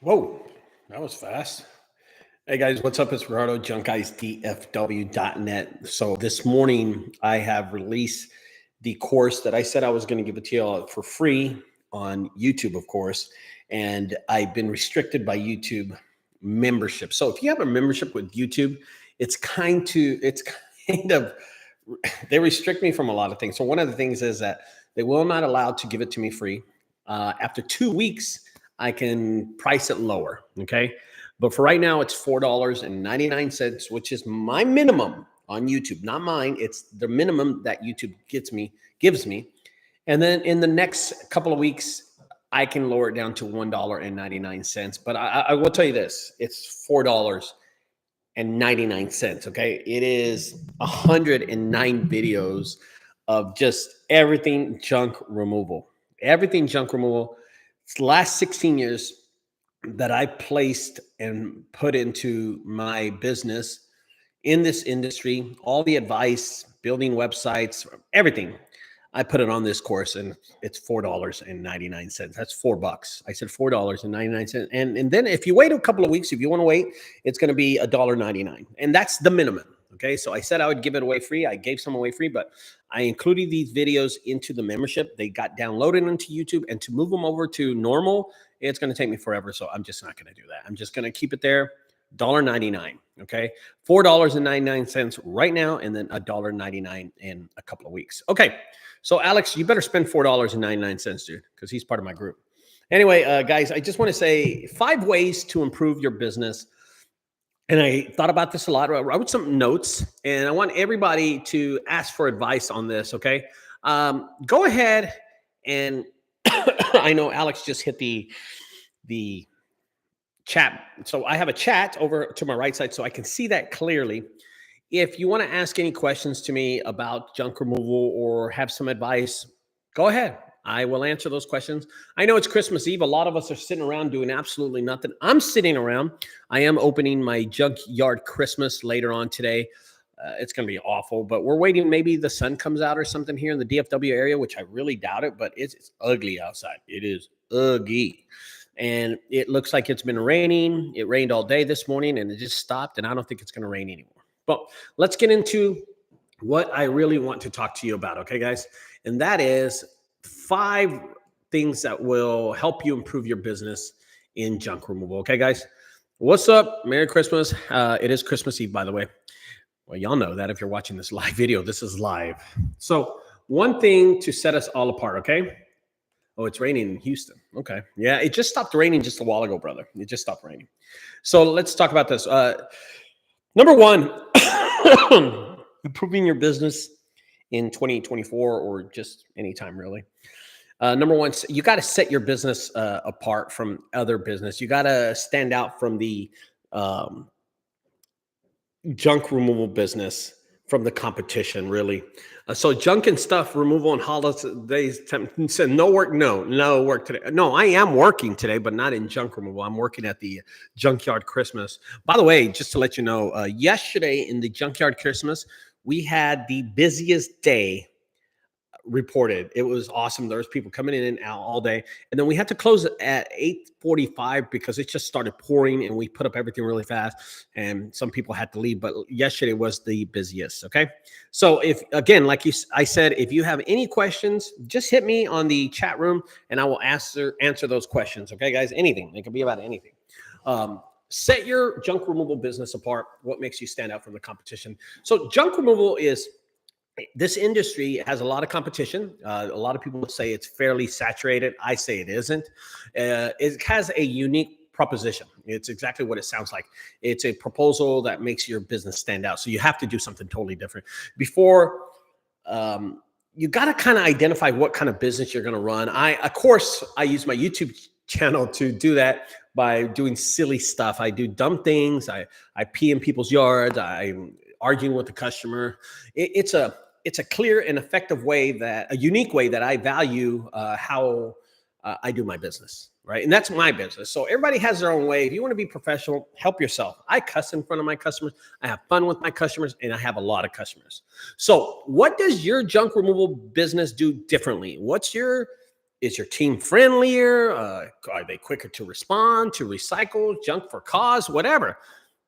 Whoa, that was fast. Hey guys, what's up? It's Gerardo, junkguysdfw.net. So this morning I have released the course that I said I was going to give it to you all for free on YouTube, of course. And I've been restricted by YouTube membership. So if you have a membership with YouTube, it's kind of they restrict me from a lot of things. So one of the things is that they will not allow to give it to me free. After 2 weeks, I can price it lower. Okay. But for right now, it's $4.99, which is my minimum on YouTube, not mine. It's the minimum that YouTube gives me. And then in the next couple of weeks, I can lower it down to $1.99. But I will tell you this: it's $4.99. Okay, it is 109 videos of just everything junk removal. Everything junk removal. It's the last 16 years that I placed and put into my business in this industry, all the advice, building websites, everything. I put it on this course and it's $4.99. That's $4. I said $4.99. And then if you wait a couple of weeks, if you want to wait, it's going to be $1.99. And that's the minimum. Okay. So I said I would give it away free. I gave some away free, but I included these videos into the membership. They got downloaded into YouTube, and to move them over to normal, it's going to take me forever. So I'm just not going to do that. I'm just going to keep it there. $1.99. Okay. $4.99 right now, and then $1.99 in a couple of weeks. Okay. So Alex, you better spend $4.99, dude, because he's part of my group. Anyway, guys, I just want to say 5 ways to improve your business. And I thought about this a lot. I wrote some notes, and I want everybody to ask for advice on this. Okay. Go ahead and I know Alex just hit the chat. So I have a chat over to my right side so I can see that clearly. If you want to ask any questions to me about junk removal or have some advice, go ahead. I will answer those questions. I know it's Christmas Eve. A lot of us are sitting around doing absolutely nothing. I'm sitting around. I am opening my Junkyard Christmas later on today. It's going to be awful, but we're waiting. Maybe the sun comes out or something here in the DFW area, which I really doubt it, but it's ugly outside. It is ugly. And it looks like it's been raining. It rained all day this morning and it just stopped. And I don't think it's going to rain anymore. But let's get into what I really want to talk to you about. Okay, guys. And that is 5 things that will help you improve your business in junk removal. Okay, guys. What's up? Merry Christmas. It is Christmas Eve, by the way. Well, y'all know that if you're watching this live video, this is live. So one thing to set us all apart, okay? Oh, it's raining in Houston. Okay. Yeah, it just stopped raining just a while ago, brother. It just stopped raining. So let's talk about this. Number 1, improving your business in 2024 or just anytime really. Number 1, you got to set your business apart from other business. You got to stand out from the junk removal business from the competition, really. So junk and stuff removal on holidays said no work. No work today. No, I am working today, but not in junk removal. I'm working at the Junkyard Christmas. By the way, just to let you know, yesterday in the Junkyard Christmas, we had the busiest day reported. It was awesome. There was people coming in and out all day. And then we had to close it at 8:45 because it just started pouring and we put up everything really fast and some people had to leave. But yesterday was the busiest. Okay. So if, again, like I said, if you have any questions, just hit me on the chat room and I will answer those questions. Okay, guys, anything. It could be about anything. Set your junk removal business apart. What makes you stand out from the competition? So junk removal is, this industry has a lot of competition. A lot of people say it's fairly saturated. I say it isn't. It has a unique proposition. It's exactly what it sounds like. It's a proposal that makes your business stand out. So you have to do something totally different. Before, you got to kind of identify what kind of business you're going to run. Of course, I use my YouTube channel to do that by doing silly stuff. I do dumb things. I pee in people's yards. I'm arguing with the customer. It's a clear and effective way, a unique way that I value how I do my business, right? And that's my business. So everybody has their own way. If you want to be professional, help yourself. I cuss in front of my customers. I have fun with my customers, and I have a lot of customers. So what does your junk removal business do differently? What's your Is your team friendlier? Are they quicker to respond, to recycle, junk for cause, whatever?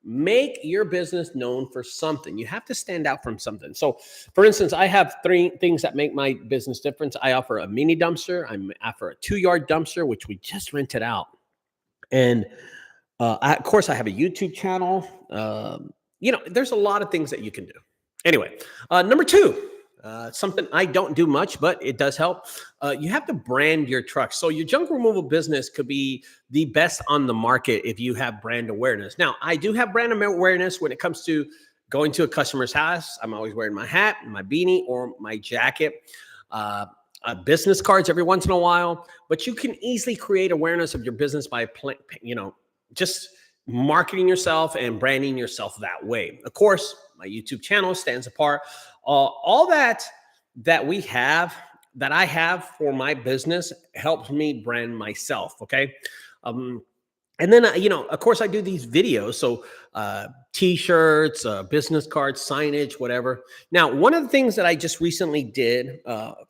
Make your business known for something. You have to stand out from something. So, for instance, I have 3 things that make my business different. I offer a mini dumpster. I offer a 2-yard dumpster, which we just rented out. And of course, I have a YouTube channel. There's a lot of things that you can do. Anyway, number 2, something I don't do much, but it does help. You have to brand your trucks. So your junk removal business could be the best on the market if you have brand awareness. Now, I do have brand awareness when it comes to going to a customer's house. I'm always wearing my hat, my beanie, or my jacket. Business cards every once in a while, but you can easily create awareness of your business by just marketing yourself and branding yourself that way. Of course, my YouTube channel stands apart. All that I have for my business helps me brand myself. Okay. And then, of course, I do these videos. So T-shirts, business cards, signage, whatever. Now, one of the things that I just recently did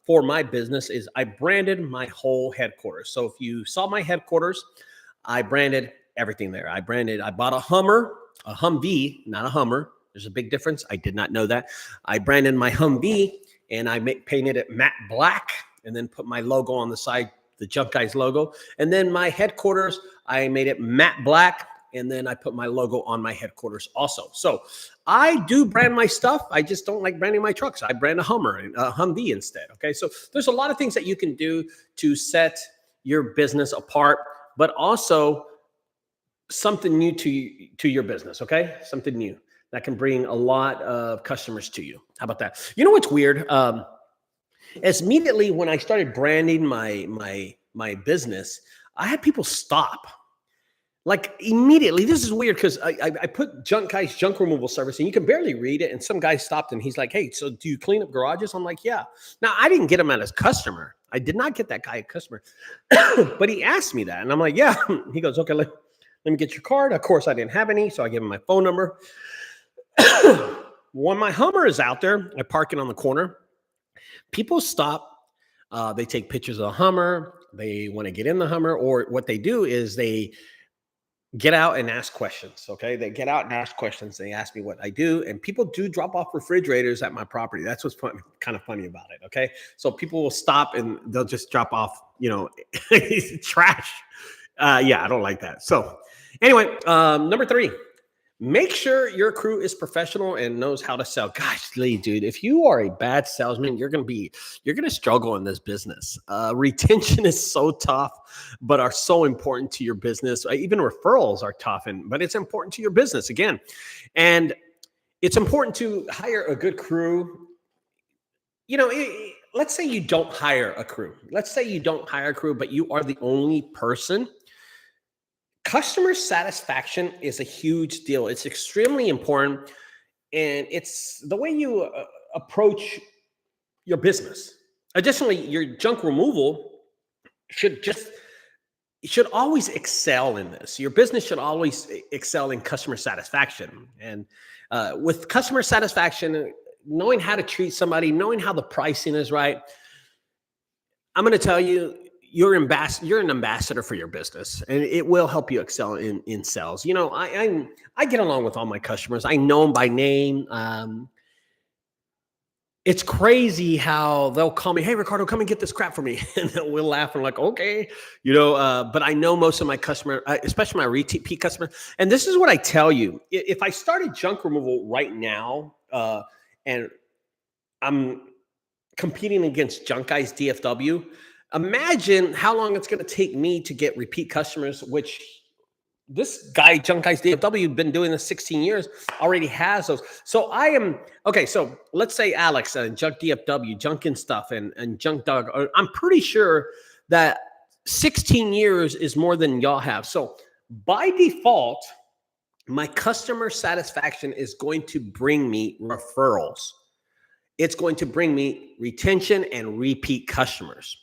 for my business is I branded my whole headquarters. So if you saw my headquarters, I branded everything there. I bought a Humvee, not a Hummer. There's a big difference. I did not know that. I branded my Humvee and I painted it matte black and then put my logo on the side, the Junk Guys logo. And then my headquarters, I made it matte black. And then I put my logo on my headquarters also. So I do brand my stuff. I just don't like branding my trucks. I brand a Hummer and a Humvee instead. Okay. So there's a lot of things that you can do to set your business apart, but also something new to your business. Okay. Something new that can bring a lot of customers to you. How about that? You know what's weird? As immediately when I started branding my business, I had people stop. Like immediately. This is weird because I put Junk Guys junk removal service and you can barely read it. And some guy stopped and he's like, "Hey, so do you clean up garages?" I'm like, "Yeah." Now I didn't get him as a customer. I did not get that guy a customer, but he asked me that, and I'm like, "Yeah." He goes, "Okay, let me get your card." Of course, I didn't have any, so I gave him my phone number. When my Hummer is out there, I park it on the corner. People stop. They take pictures of the Hummer. They want to get in the Hummer, or what they do is they get out and ask questions. Okay. They get out and ask questions. They ask me what I do. And people do drop off refrigerators at my property. That's what's kind of funny about it. Okay. So people will stop and they'll just drop off, trash. Yeah, I don't like that. So anyway, number 3, make sure your crew is professional and knows how to sell. Gosh, Lee, dude, if you are a bad salesman, you're going to struggle in this business. Retention is so tough, but are so important to your business. Even referrals are tough, but it's important to your business again. And it's important to hire a good crew. Let's say you don't hire a crew. But you are the only person. Customer satisfaction is a huge deal. It's extremely important. And it's the way you approach your business. Additionally, your junk removal should always excel in this. Your business should always excel in customer satisfaction. And with customer satisfaction, knowing how to treat somebody, knowing how the pricing is right, I'm going to tell you, you're an ambassador for your business, and it will help you excel in sales. I get along with all my customers. I know them by name. It's crazy how they'll call me, "Hey, Ricardo, come and get this crap for me." And we'll laugh and like, okay, but I know most of my customer, especially my repeat customer. And this is what I tell you. If I started junk removal right now, and I'm competing against Junk Guys DFW, imagine how long it's going to take me to get repeat customers, which this guy, Junk Guys DFW, been doing this 16 years, already has those. So so let's say Alex and Junk DFW, Junkin' Stuff and Junk Dog, I'm pretty sure that 16 years is more than y'all have. So by default, my customer satisfaction is going to bring me referrals. It's going to bring me retention and repeat customers.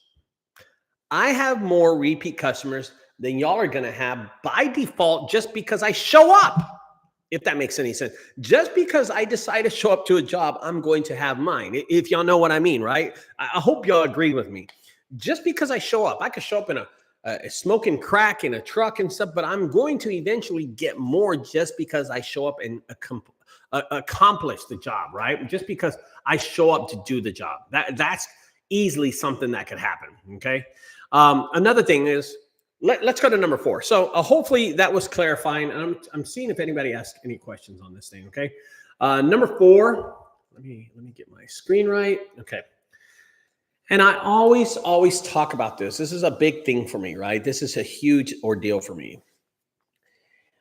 I have more repeat customers than y'all are going to have by default just because I show up, if that makes any sense. Just because I decide to show up to a job, I'm going to have mine. If y'all know what I mean, right? I hope y'all agree with me. just because I show up. I could show up in a smoking crack in a truck and stuff, but I'm going to eventually get more just because I show up and accomplish the job, right? Just because I show up to do the job. That's easily something that could happen. Okay. Another thing is, let's go to number 4. So hopefully that was clarifying. And I'm seeing if anybody asked any questions on this thing. Okay. Number 4. Let me get my screen right. Okay. And I always talk about this. This is a big thing for me, right? This is a huge ordeal for me.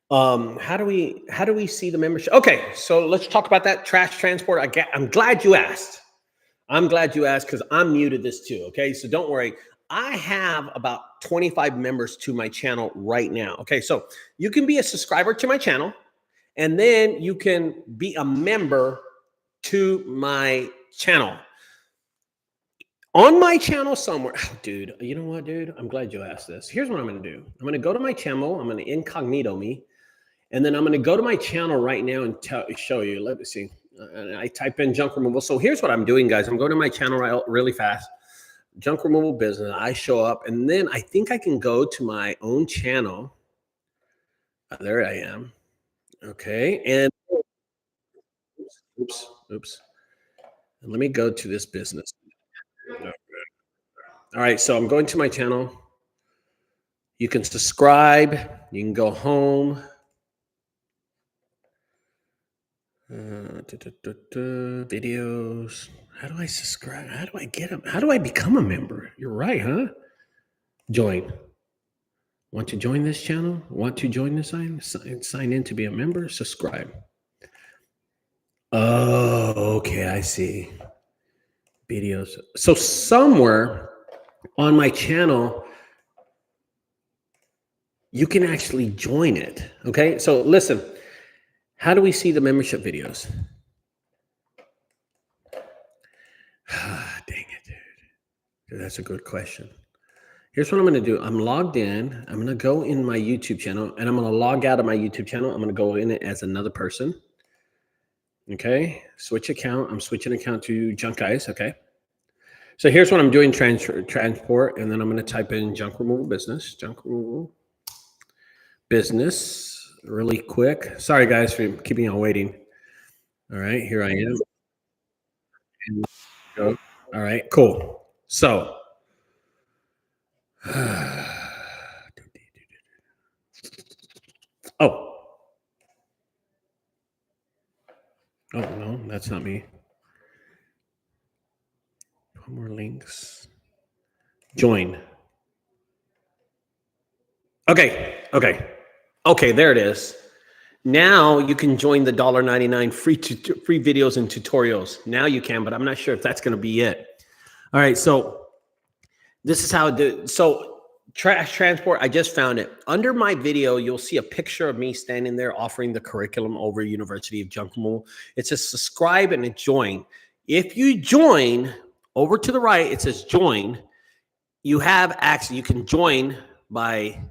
How do we see the membership? Okay, so let's talk about that trash transport. I'm glad you asked. I'm glad you asked because I'm new to this too. Okay, so don't worry. I have about 25 members to my channel right now. Okay, so you can be a subscriber to my channel, and then you can be a member to my channel. On my channel somewhere, dude, you know what, dude? I'm glad you asked this. Here's what I'm going to do. I'm going to go to my channel. I'm going to incognito me. And then I'm going to go to my channel right now and show you. Let me see. I type in junk removal. So here's what I'm doing, guys. I'm going to my channel really fast. Junk removal business. I show up. And then I think I can go to my own channel. There I am. Okay. And oops. And let me go to this business. All right, so I'm going to my channel. You can subscribe. You can go home. Videos. How do I subscribe? How do I get them? How do I become a member? You're right, huh? Join. Want to join this channel? Want to join this sign in to be a member? Subscribe. Oh, okay, I see. Videos. So somewhere on my channel, you can actually join it. Okay, so listen, how do we see the membership videos? Dang it, dude. That's a good question. Here's what I'm going to do. I'm logged in. I'm going to go in my YouTube channel, and I'm going to log out of my YouTube channel. I'm going to go in it as another person. Okay, switch account. I'm switching account to Junk Guys. Okay. So here's what I'm doing, transport, and then I'm going to type in junk removal business, really quick. Sorry, guys, for keeping y'all waiting. All right, here I am. All right, cool. So, oh, no, that's not me. More links. Join. Okay, there it is. Now you can join the $1.99 free videos and tutorials. Now you can, but I'm not sure if that's going to be it. All right, so this is how it did. So trash transport, I just found it. Under my video, you'll see a picture of me standing there offering the curriculum over University of Junk Removal. It says subscribe and join. If you join, over to the right, it says join. You have access. You can join by,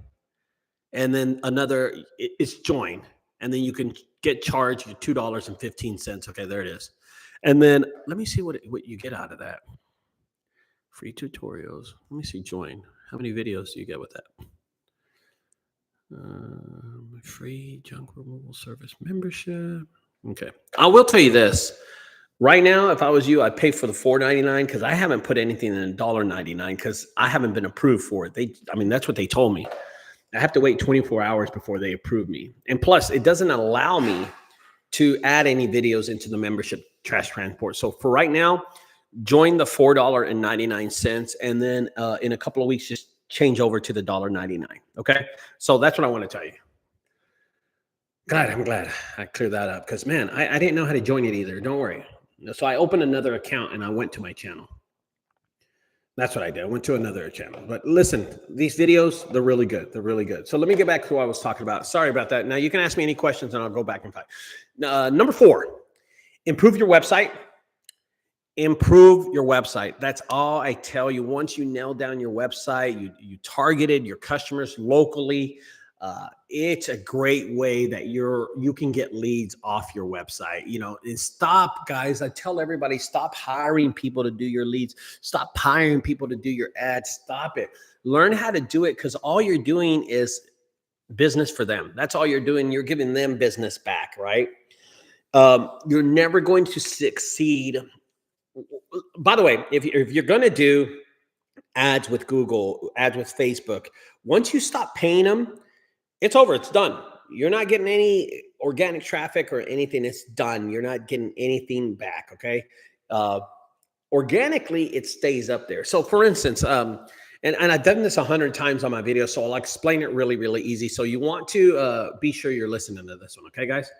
and then another, it's join. And then you can get charged $2.15. Okay, there it is. And then let me see what you get out of that. Free tutorials. Let me see, join. How many videos do you get with that? Free junk removal service membership. Okay. I will tell you this. Right now, if I was you, I'd pay for the $4.99 because I haven't put anything in $1.99 because I haven't been approved for it. That's what they told me. I have to wait 24 hours before they approve me. And plus, it doesn't allow me to add any videos into the membership trash transport. So for right now, join the $4.99, and then in a couple of weeks, just change over to the $1.99. Okay, so that's what I want to tell you. I'm glad I cleared that up because, man, I didn't know how to join it either. Don't worry. So I opened another account and I went to my channel. That's what I did. I went to another channel. But listen, these videos, they're really good. They're really good. So let me get back to what I was talking about. Sorry about that. Now you can ask me any questions and I'll go back and find. Number 4, improve your website. Improve your website. That's all I tell you. Once you nail down your website, you targeted your customers locally, It's a great way that you can get leads off your website. And stop, guys. I tell everybody, stop hiring people to do your leads. Stop hiring people to do your ads. Stop it. Learn how to do it, because all you're doing is business for them. That's all you're doing. You're giving them business back, right? You're never going to succeed. By the way, if you're going to do ads with Google, ads with Facebook, once you stop paying them, it's over. It's done. You're not getting any organic traffic or anything. It's done. You're not getting anything back. Okay. Organically, it stays up there. So for instance, and I've done this 100 times on my video, so I'll explain it really, really easy. So you want to be sure you're listening to this one. Okay, guys?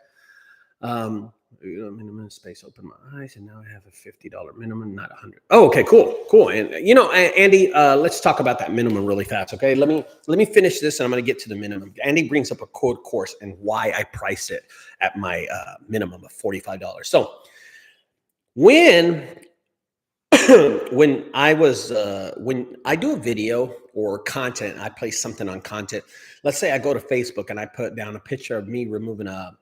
Minimum space, open my eyes, and now I have a $50 minimum, not 100. Oh, okay, cool. And Andy, let's talk about that minimum really fast. Okay, let me finish this, and I'm going to get to the minimum. Andy brings up a code course and why I price it at my minimum of $45. So when when I do a video or content, I place something on content. Let's say I go to Facebook and I put down a picture of me removing a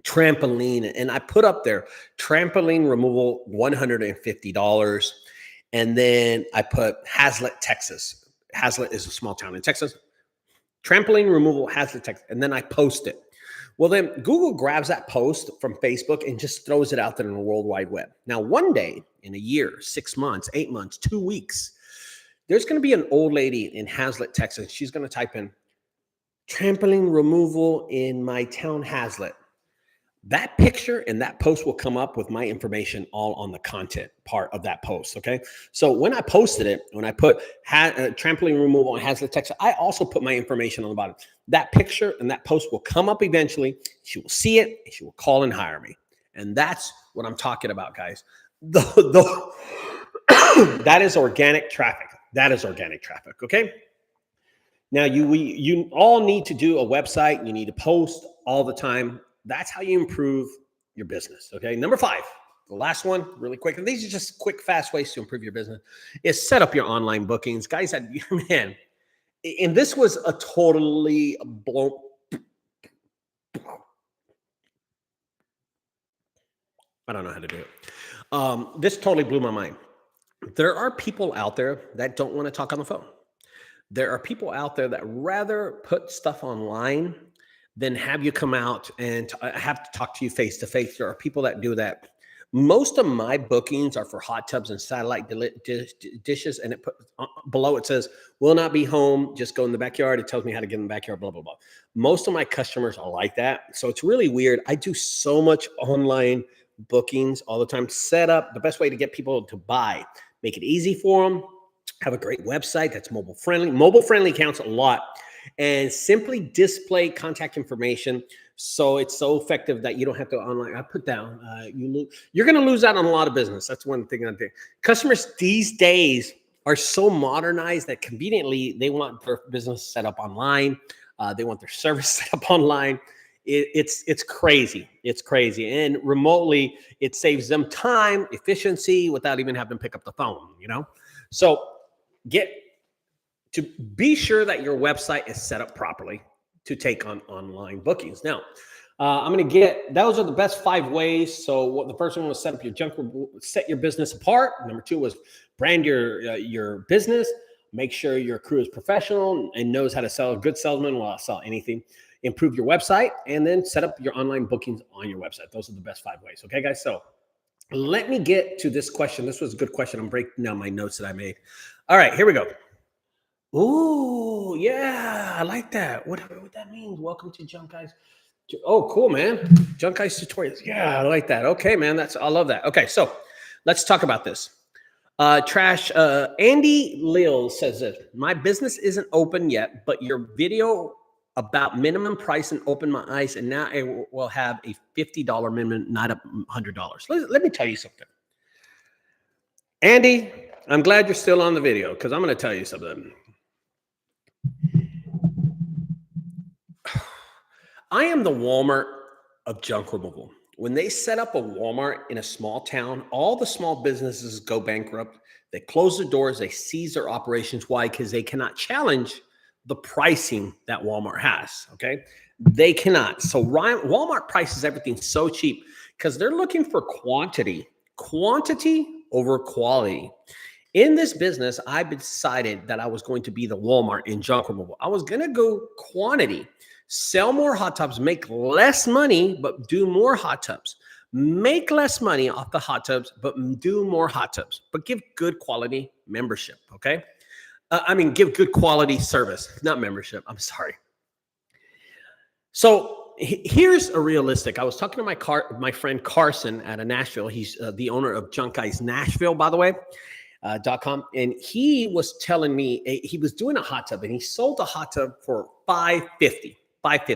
trampoline, and I put up there trampoline removal $150, and then I put Hazlet, Texas. Hazlet is a small town in Texas. Trampoline removal, Hazlet, Texas, and then I post it. Well, then Google grabs that post from Facebook and just throws it out there in the World Wide Web. Now, one day in a year, 6 months, 8 months, 2 weeks, there's going to be an old lady in Hazlet, Texas. She's going to type in trampoline removal in my town, Hazlet. That picture and that post will come up with my information all on the content part of that post. Okay. So when I posted it, when I put trampoline removal in Hazlet, Texas, I also put my information on the bottom. That picture and that post will come up eventually. She will see it and she will call and hire me. And that's what I'm talking about, guys. That is organic traffic. That is organic traffic. Okay. Now you all need to do a website. You need to post all the time. That's how you improve your business. Okay. Number 5, the last one, really quick. And these are just quick, fast ways to improve your business, is set up your online bookings. Guys, man, and this was a totally blown. I don't know how to do it. This totally blew my mind. There are people out there that don't want to talk on the phone. There are people out there that rather put stuff online than have you come out and have to talk to you face to face. There are people that do that. Most of my bookings are for hot tubs and satellite dishes, and it below it says will not be home. Just go in the backyard. It tells me how to get in the backyard. Blah blah blah. Most of my customers are like that, so it's really weird. I do so much online bookings all the time. Set up the best way to get people to buy. Make it easy for them. Have a great website that's mobile friendly. Mobile friendly counts a lot. And simply display contact information so it's so effective that you don't have to online. I put down, you're going to lose out on a lot of business. That's one thing I think. Customers these days are so modernized that conveniently they want their business set up online. They want their service set up online. It's crazy. It's crazy. And remotely, it saves them time, efficiency without even having to pick up the phone, So to be sure that your website is set up properly to take on online bookings. Now, I'm going to those are the best 5 ways. So the first one was set up your set your business apart. Number 2 was brand your business. Make sure your crew is professional and knows how to sell. A good salesman will sell anything. Improve your website, and then set up your online bookings on your website. Those are the best 5 ways. Okay, guys. So let me get to this question. This was a good question. I'm breaking down my notes that I made. All right, here we go. Oh, yeah, I like that. What that means. Welcome to Junk Guys. Oh, cool, man. Junk Guys tutorials. Yeah, I like that. Okay, man. I love that. Okay, so let's talk about this. Andy Lil says this. My business isn't open yet, but your video about minimum price and opened my eyes, and now I will have a $50 minimum, not $100. Let me tell you something. Andy, I'm glad you're still on the video because I'm going to tell you something. I am the Walmart of junk removal. When they set up a Walmart in a small town, all the small businesses go bankrupt. They close their doors. They seize their operations. Why? Because they cannot challenge the pricing that Walmart has. Okay. They cannot. So Walmart prices everything so cheap because they're looking for quantity over quality. In this business, I decided that I was going to be the Walmart in junk removal. I was going to go quantity, sell more hot tubs, make less money, but do more hot tubs. Make less money off the hot tubs, but do more hot tubs, but give good quality membership. Okay. Give good quality service, not membership. I'm sorry. So here's a realistic. I was talking to my friend Carson out of Nashville. He's the owner of Junk Guys Nashville, by the way. .com, and he was telling me he was doing a hot tub and he sold a hot tub for $550.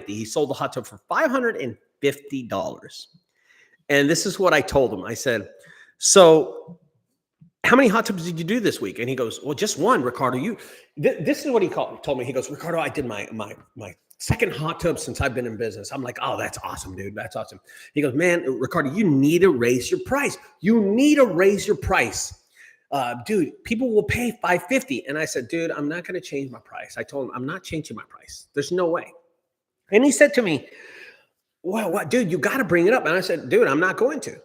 He sold the hot tub for $550. And this is what I told him. I said, so how many hot tubs did you do this week? And he goes, well, just one, Ricardo. This is what he told me. He goes, Ricardo, I did my second hot tub since I've been in business. I'm like, oh, that's awesome, dude. That's awesome. He goes, man, Ricardo, you need to raise your price. You need to raise your price. Dude, people will pay $550. And I said, dude, I'm not going to change my price. I told him, I'm not changing my price. There's no way. And he said to me, well, what, dude, you got to bring it up. And I said, dude, I'm not going to.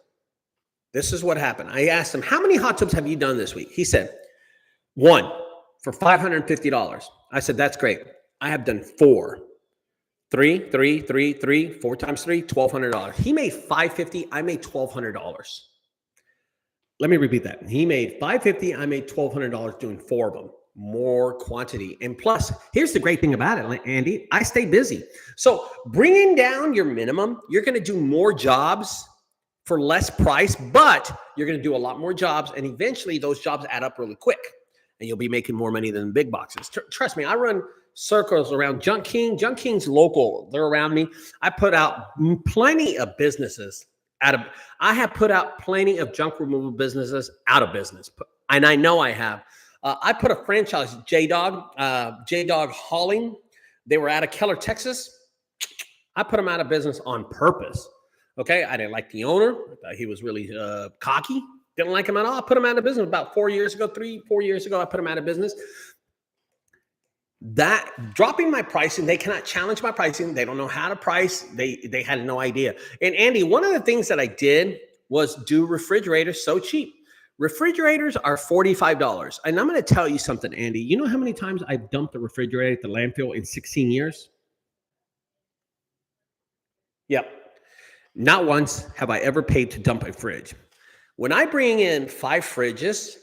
This is what happened. I asked him, how many hot tubs have you done this week? He said, one for $550. I said, that's great. I have done four. Three, 4 times 3, $1,200. He made $550. I made $1,200. Let me repeat that. He made $550. I made $1,200 doing 4 of them. More quantity. And plus, here's the great thing about it, Andy. I stay busy. So bringing down your minimum, you're going to do more jobs for less price, but you're going to do a lot more jobs. And eventually those jobs add up really quick. And you'll be making more money than the big boxes. Trust me, I run circles around Junk King. Junk King's local. They're around me. I put out plenty of businesses I have put out plenty of junk removal businesses out of business. And I know I have. I put a franchise, J-Dog Hauling. They were out of Keller, Texas. I put them out of business on purpose. Okay. I didn't like the owner. I thought he was really cocky. Didn't like him at all. I put him out of business about 4 years ago, 4 years ago. I put him out of business. That dropping my pricing, they cannot challenge my pricing. They don't know how to price. They had no idea. And Andy, one of the things that I did was do refrigerators so cheap. Refrigerators are $45. And I'm going to tell you something, Andy. You know how many times I've dumped a refrigerator at the landfill in 16 years? Yep. Not once have I ever paid to dump a fridge. When I bring in 5 fridges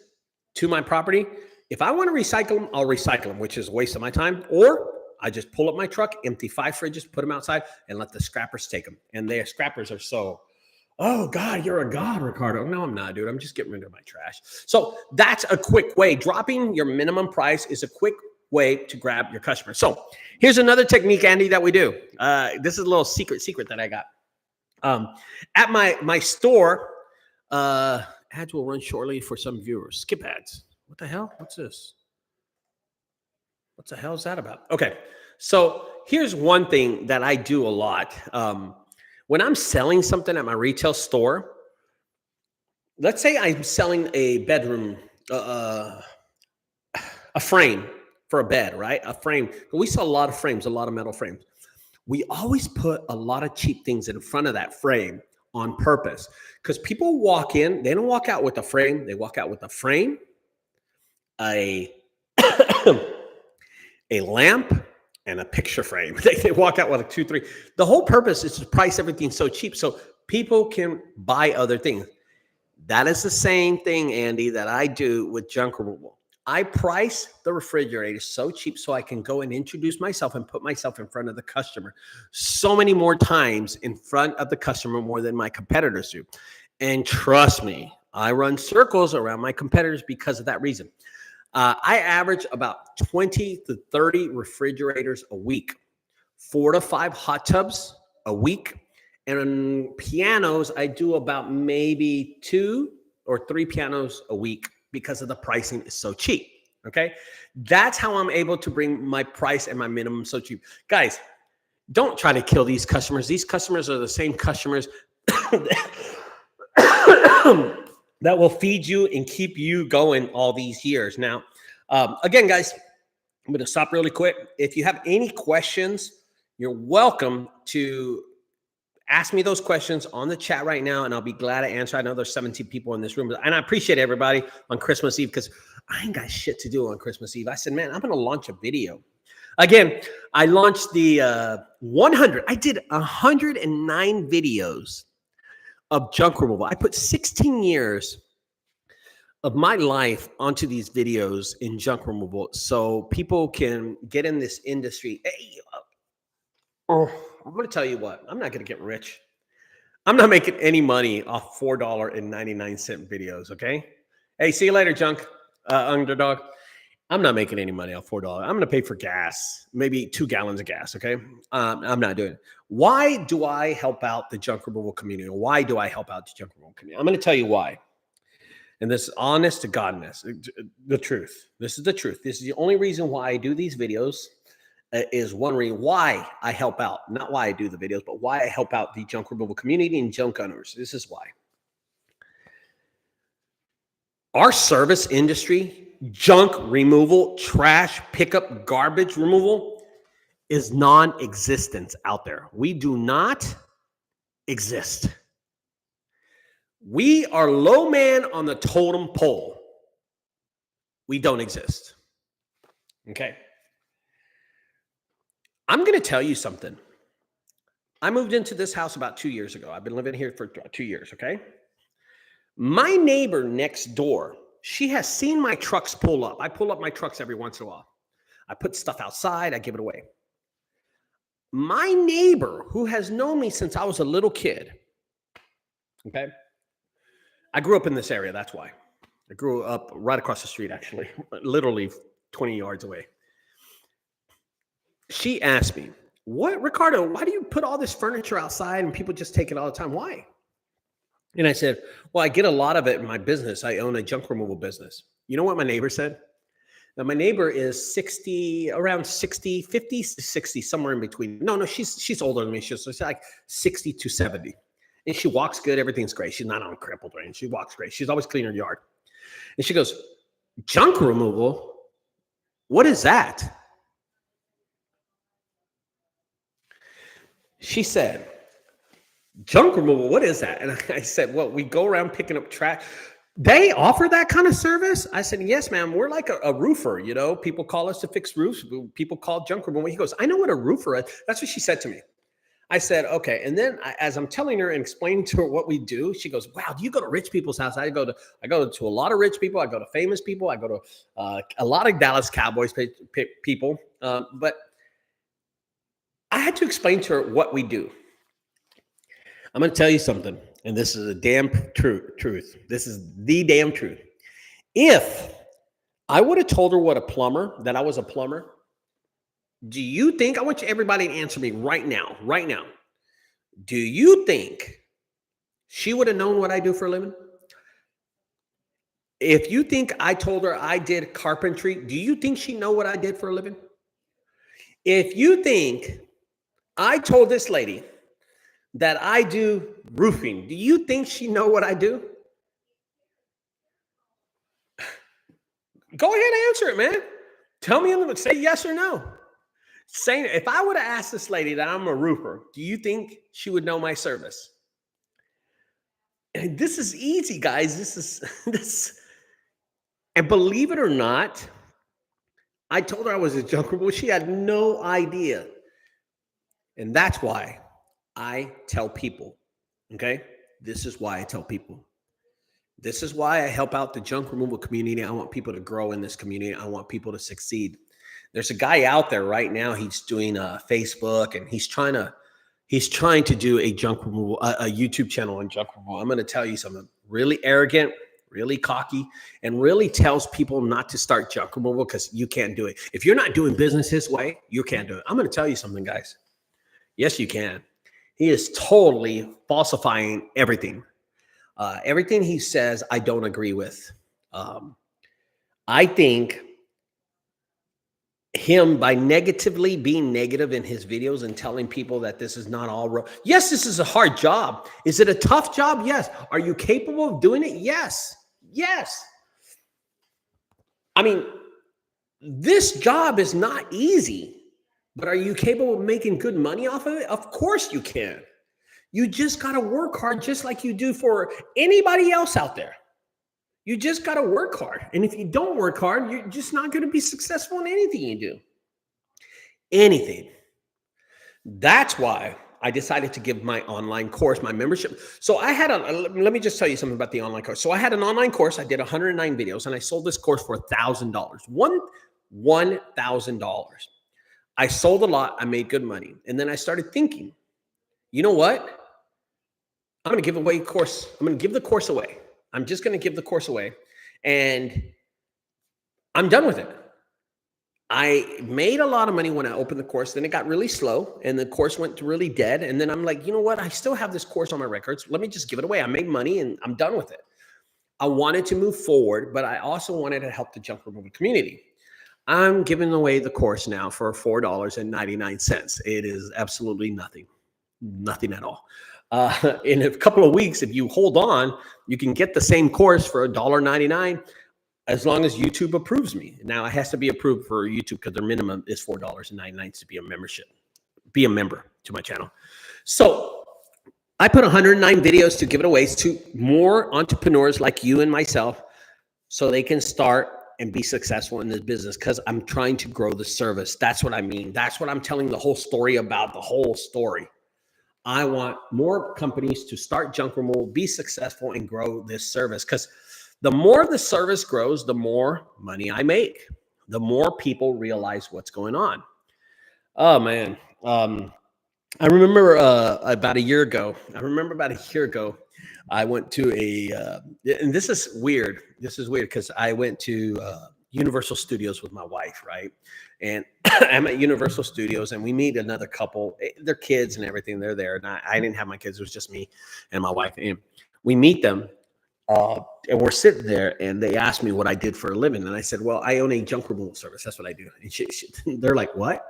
to my property, if I want to recycle them, I'll recycle them, which is a waste of my time. Or I just pull up my truck, empty 5 fridges, put them outside, and let the scrappers take them. And their scrappers are so, oh, God, you're a god, Ricardo. No, I'm not, dude. I'm just getting rid of my trash. So that's a quick way. Dropping your minimum price is a quick way to grab your customer. So here's another technique, Andy, that we do. This is a little secret that I got. At my store, ads will run shortly for some viewers. Skip ads. What the hell? What's this? What the hell is that about? Okay. So here's one thing that I do a lot. When I'm selling something at my retail store, let's say I'm selling a bedroom, a frame for a bed, right? A frame. We sell a lot of frames, a lot of metal frames. We always put a lot of cheap things in front of that frame on purpose because people walk in, they don't walk out with a frame. They walk out with a frame, a lamp, and a picture frame. They walk out with like 2, 3. The whole purpose is to price everything so cheap so people can buy other things. That is the same thing, Andy, that I do with junk removal. I price the refrigerator so cheap so I can go and introduce myself and put myself in front of the customer so many more times in front of the customer more than my competitors do. And trust me, I run circles around my competitors because of that reason. I average about 20 to 30 refrigerators a week, 4 to 5 hot tubs a week. And on pianos, I do about maybe 2 or 3 pianos a week because of the pricing is so cheap. Okay. That's how I'm able to bring my price and my minimum so cheap. Guys, don't try to kill these customers. These customers are the same customers that will feed you and keep you going all these years. Now, again, guys, I'm going to stop really quick. If you have any questions, you're welcome to ask me those questions on the chat right now, and I'll be glad to answer. I know there's 17 people in this room, and I appreciate everybody on Christmas Eve because I ain't got shit to do on Christmas Eve. I said, man, I'm going to launch a video. Again, I launched the 100. I did 109 videos of junk removal. I put 16 years of my life onto these videos in junk removal so people can get in this industry. Hey, I'm going to tell you what, I'm not going to get rich. I'm not making any money off $4.99 videos, okay? Hey, see you later, junk underdog. I'm not making any money off $4. I'm going to pay for gas, maybe 2 gallons of gas, okay? I'm not doing it. Why do I help out the junk removal community? Why do I help out the junk removal community? I'm going to tell you why. And this is honest to Godness, the truth. This is the truth. This is the only reason why I do these videos. Is one reason why I help out, not why I do the videos, but why I help out the junk removal community and junk owners. This is why. Our service industry, junk removal, trash pickup, garbage removal, is non-existent out there. We do not exist. We are low man on the totem pole. We don't exist. Okay. I'm going to tell you something. I moved into this house about 2 years ago. I've been living here for 2 years, okay? My neighbor next door, she has seen my trucks pull up. I pull up my trucks every once in a while. I put stuff outside. I give it away. My neighbor, who has known me since I was a little kid, okay? I grew up in this area, that's why. I grew up right across the street, actually, literally 20 yards away. She asked me, "What, Ricardo, why do you put all this furniture outside and people just take it all the time? Why?" And I said, "Well, I get a lot of it in my business. I own a junk removal business." You know what my neighbor said? Now, my neighbor is 60, around 60, 50 to 60, somewhere in between. No, she's older than me. She's like 60 to 70. And she walks good. Everything's great. She's not on crippled range. She walks great. She's always cleaning her yard. And she goes, "Junk removal? What is that?" She said, "Junk removal, what is that?" And I said, "Well, we go around picking up trash." They offer that kind of service? I said, "Yes, ma'am. We're like a roofer, you know. People call us to fix roofs. People call junk removal." He goes, "I know what a roofer is." That's what she said to me. I said, "Okay." And then as I'm telling her and explaining to her what we do, she goes, "Wow, do you go to rich people's house?" I go to a lot of rich people. I go to famous people. I go to a lot of Dallas Cowboys people. But I had to explain to her what we do. I'm going to tell you something, and this is a damn truth. This is the damn truth. If I would have told her that I was a plumber, do you think, I want everybody to answer me right now, do you think she would have known what I do for a living? If you think I told her I did carpentry, do you think she know what I did for a living? If you think I told this lady that I do roofing, do you think she know what I do? Go ahead and answer it, man. Tell me, say yes or no. If I would have asked this lady that I'm a roofer, do you think she would know my service? And this is easy, guys. This. And believe it or not, I told her I was a junk removal. She had no idea. And that's why I tell people, okay? This is why I tell people. This is why I help out the junk removal community. I want people to grow in this community. I want people to succeed. There's a guy out there right now. He's doing Facebook, and he's trying to do a junk removal, a YouTube channel on junk removal. I'm going to tell you something. Really arrogant, really cocky, and really tells people not to start junk removal because you can't do it. If you're not doing business his way, you can't do it. I'm going to tell you something, guys. Yes, you can. He is totally falsifying everything. Everything he says, I don't agree with. I think him, by negatively being negative in his videos and telling people that this is not all yes, this is a hard job. Is it a tough job? Yes. Are you capable of doing it? Yes. I mean, This job is not easy, but are you capable of making good money off of it? Of course you can. You just got to work hard just like you do for anybody else out there. You just got to work hard. And if you don't work hard, you're just not going to be successful in anything you do. Anything. That's why I decided to give my online course, my membership. So I had let me just tell you something about the online course. So I had an online course. I did 109 videos and I sold this course for $1,000. $1,000. I sold a lot. I made good money. And then I started thinking, you know what? I'm going to give away a course. I'm going to give the course away. I'm just going to give the course away. And I'm done with it. I made a lot of money when I opened the course. Then it got really slow and the course went really dead. And then I'm like, you know what? I still have this course on my records. Let me just give it away. I made money and I'm done with it. I wanted to move forward, but I also wanted to help the junk removal community. I'm giving away the course now for $4.99. It is absolutely nothing at all. In a couple of weeks, if you hold on, you can get the same course for $1.99 as long as YouTube approves me. Now it has to be approved for YouTube because their minimum is $4.99 to be a member to my channel. So I put 109 videos to give it away to more entrepreneurs like you and myself so they can start and be successful in this business because I'm trying to grow the service. That's what I mean. That's what I'm telling the whole story about, the whole story. I want more companies to start junk removal, be successful, and grow this service because the more the service grows, the more money I make, the more people realize what's going on. Oh, man. I remember about a year ago, I went to and this is weird. This is weird because I went to Universal Studios with my wife, right? And I'm at Universal Studios and we meet another couple, their kids and everything. They're there. And I didn't have my kids. It was just me and my wife. And we meet them and we're sitting there and they asked me what I did for a living. And I said, well, I own a junk removal service. That's what I do. And they're like, what?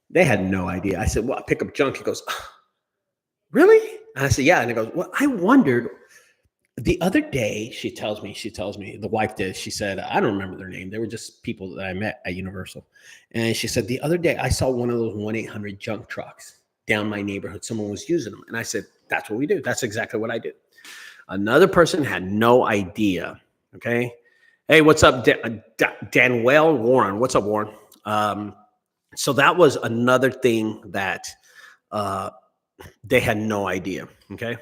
They had no idea. I said, well, I pick up junk. He goes, oh, really? And I said, yeah. And he goes, well, I wondered the other day, she tells me, the wife did, she said, I don't remember their name. They were just people that I met at Universal. And she said, the other day I saw one of those 1-800 junk trucks down my neighborhood. Someone was using them. And I said, that's what we do. That's exactly what I do. Another person had no idea. Okay. Hey, what's up, Danwell Warren? What's up, Warren? So that was another thing that they had no idea. Okay.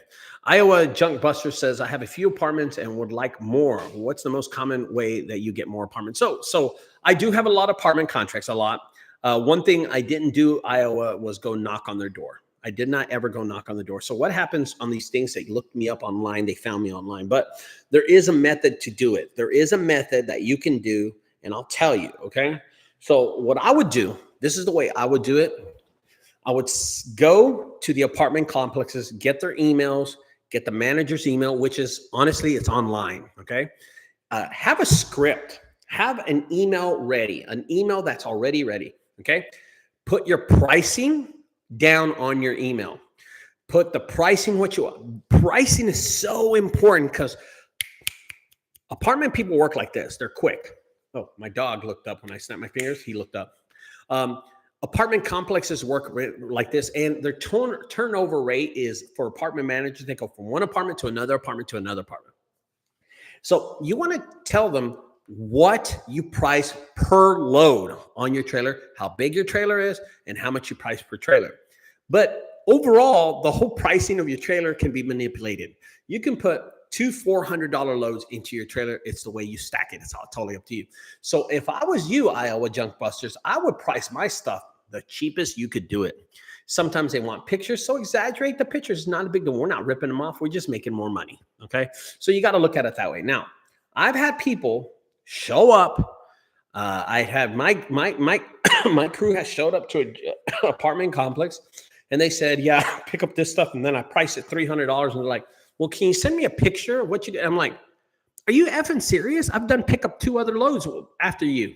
Iowa Junk Buster says, I have a few apartments and would like more. What's the most common way that you get more apartments? So I do have a lot of apartment contracts, a lot. One thing I didn't do, Iowa, was go knock on their door. I did not ever go knock on the door. So what happens on these things? They looked me up online. They found me online. But there is a method to do it. There is a method that you can do, and I'll tell you, okay? So what I would do, this is the way I would do it. I would go to the apartment complexes, get their emails, get the manager's email, which is honestly, it's online. Okay. Have a script, have an email ready, an email that's already ready. Okay. Put your pricing down on your email. Put the pricing, pricing is so important because apartment people work like this. They're quick. Oh, my dog looked up when I snapped my fingers. He looked up. Apartment complexes work like this, and their turnover rate is for apartment managers. They go from one apartment to another apartment to another apartment. So you want to tell them what you price per load on your trailer, how big your trailer is, and how much you price per trailer. But overall, the whole pricing of your trailer can be manipulated. You can put two $400 loads into your trailer. It's the way you stack it. It's all totally up to you. So if I was you, Iowa Junk Busters, I would price my stuff the cheapest you could do it. Sometimes they want pictures, so exaggerate the pictures. It's not a big deal. We're not ripping them off. We're just making more money. Okay. So you got to look at it that way. Now, I've had people show up. I had my crew has showed up to an apartment complex and they said, yeah, pick up this stuff. And then I price it $300. And they're like, well, can you send me a picture of what you did? I'm like, are you effing serious? I've done pick up 2 other loads after you.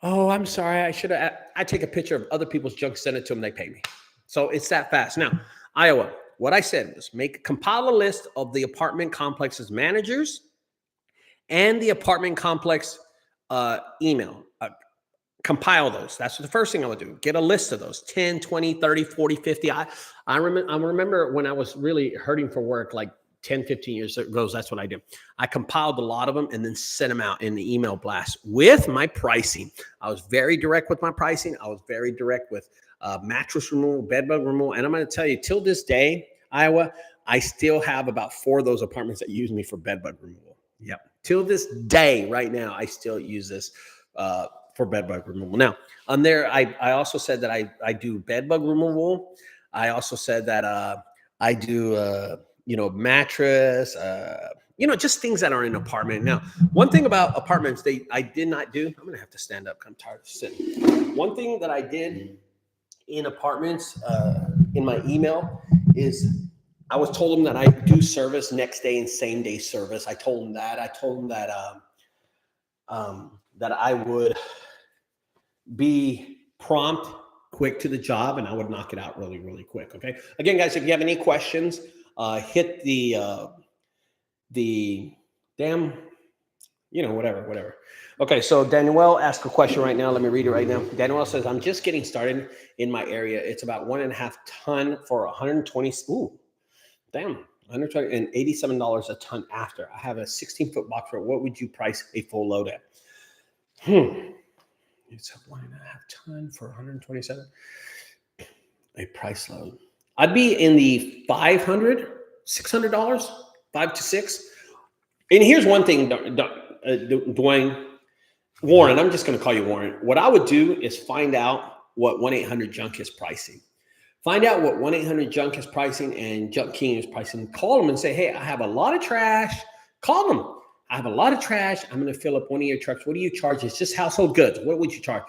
Oh, I'm sorry. I take a picture of other people's junk, send it to them, they pay me. So it's that fast. Now, Iowa, what I said was compile a list of the apartment complex's managers and the apartment complex email. compile those. That's the first thing I would do. Get a list of those 10, 20, 30, 40, 50. I remember when I was really hurting for work, like 10, 15 years ago, that's what I did. I compiled a lot of them and then sent them out in the email blast with my pricing. I was very direct with my pricing. I was very direct with mattress removal, bed bug removal. And I'm going to tell you, till this day, Iowa, I still have about 4 of those apartments that use me for bed bug removal. Yep. Till this day, right now, I still use this for bed bug removal. Now, on there, I also said that I do bed bug removal. I also said that I do, mattress, just things that are in an apartment. Now, one thing about apartments, I did not do. I'm gonna have to stand up. I'm tired of sitting. One thing that I did in apartments in my email is I was told them that I do service next day and same day service. I told them that. I told them that that I would be prompt, quick to the job, and I would knock it out really, really quick. Okay. Again, guys, if you have any questions, hit the damn, whatever. Okay. So Danielle asked a question right now. Let me read it right now. Danielle says, I'm just getting started in my area. It's about 1.5 ton for 120. Ooh, damn. $187 a ton after. I have a 16-foot box for what would you price a full load at? It's a 1.5 ton for 127. A price load. I'd be in the $500, $600, 5 to 6. And here's one thing, Dwayne, Warren, I'm just going to call you Warren. What I would do is find out what 1-800-JUNK is pricing. Find out what 1-800-JUNK is pricing and Junk King is pricing. Call them and say, hey, I have a lot of trash. Call them. I have a lot of trash. I'm going to fill up one of your trucks. What do you charge? It's just household goods. What would you charge?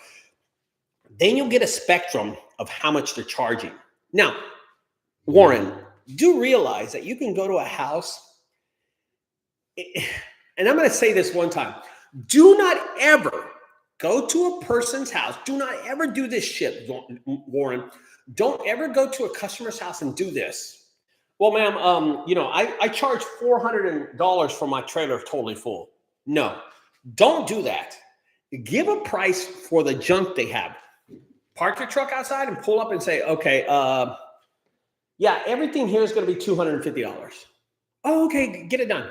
Then you'll get a spectrum of how much they're charging. Now, Warren, do realize that you can go to a house, and I'm going to say this one time. Do not ever go to a person's house. Do not ever do this shit, Warren. Don't ever go to a customer's house and do this. Well, ma'am, I charge $400 for my trailer totally full. No, don't do that. Give a price for the junk they have. Park your truck outside and pull up and say, okay, everything here is going to be $250. Oh, okay, get it done.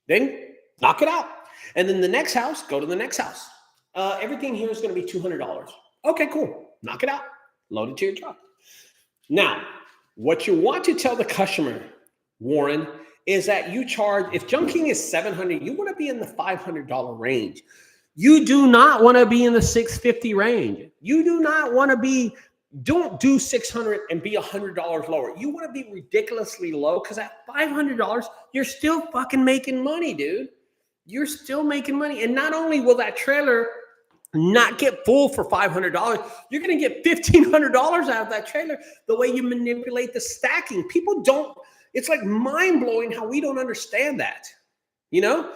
Then knock it out. And then the next house, go to the next house. Everything here is going to be $200. Okay, cool. Knock it out. Load it to your truck. Now, what you want to tell the customer, Warren, is that you charge, if junking is $700, you want to be in the $500 range. You do not want to be in the $650 range. You do not want to be, don't do $600 and be $100 lower. You want to be ridiculously low because at $500, you're still fucking making money, dude. You're still making money. And not only will that trailer not get full for $500, you're going to get $1,500 out of that trailer the way you manipulate the stacking. People don't, it's like mind blowing how we don't understand that. Do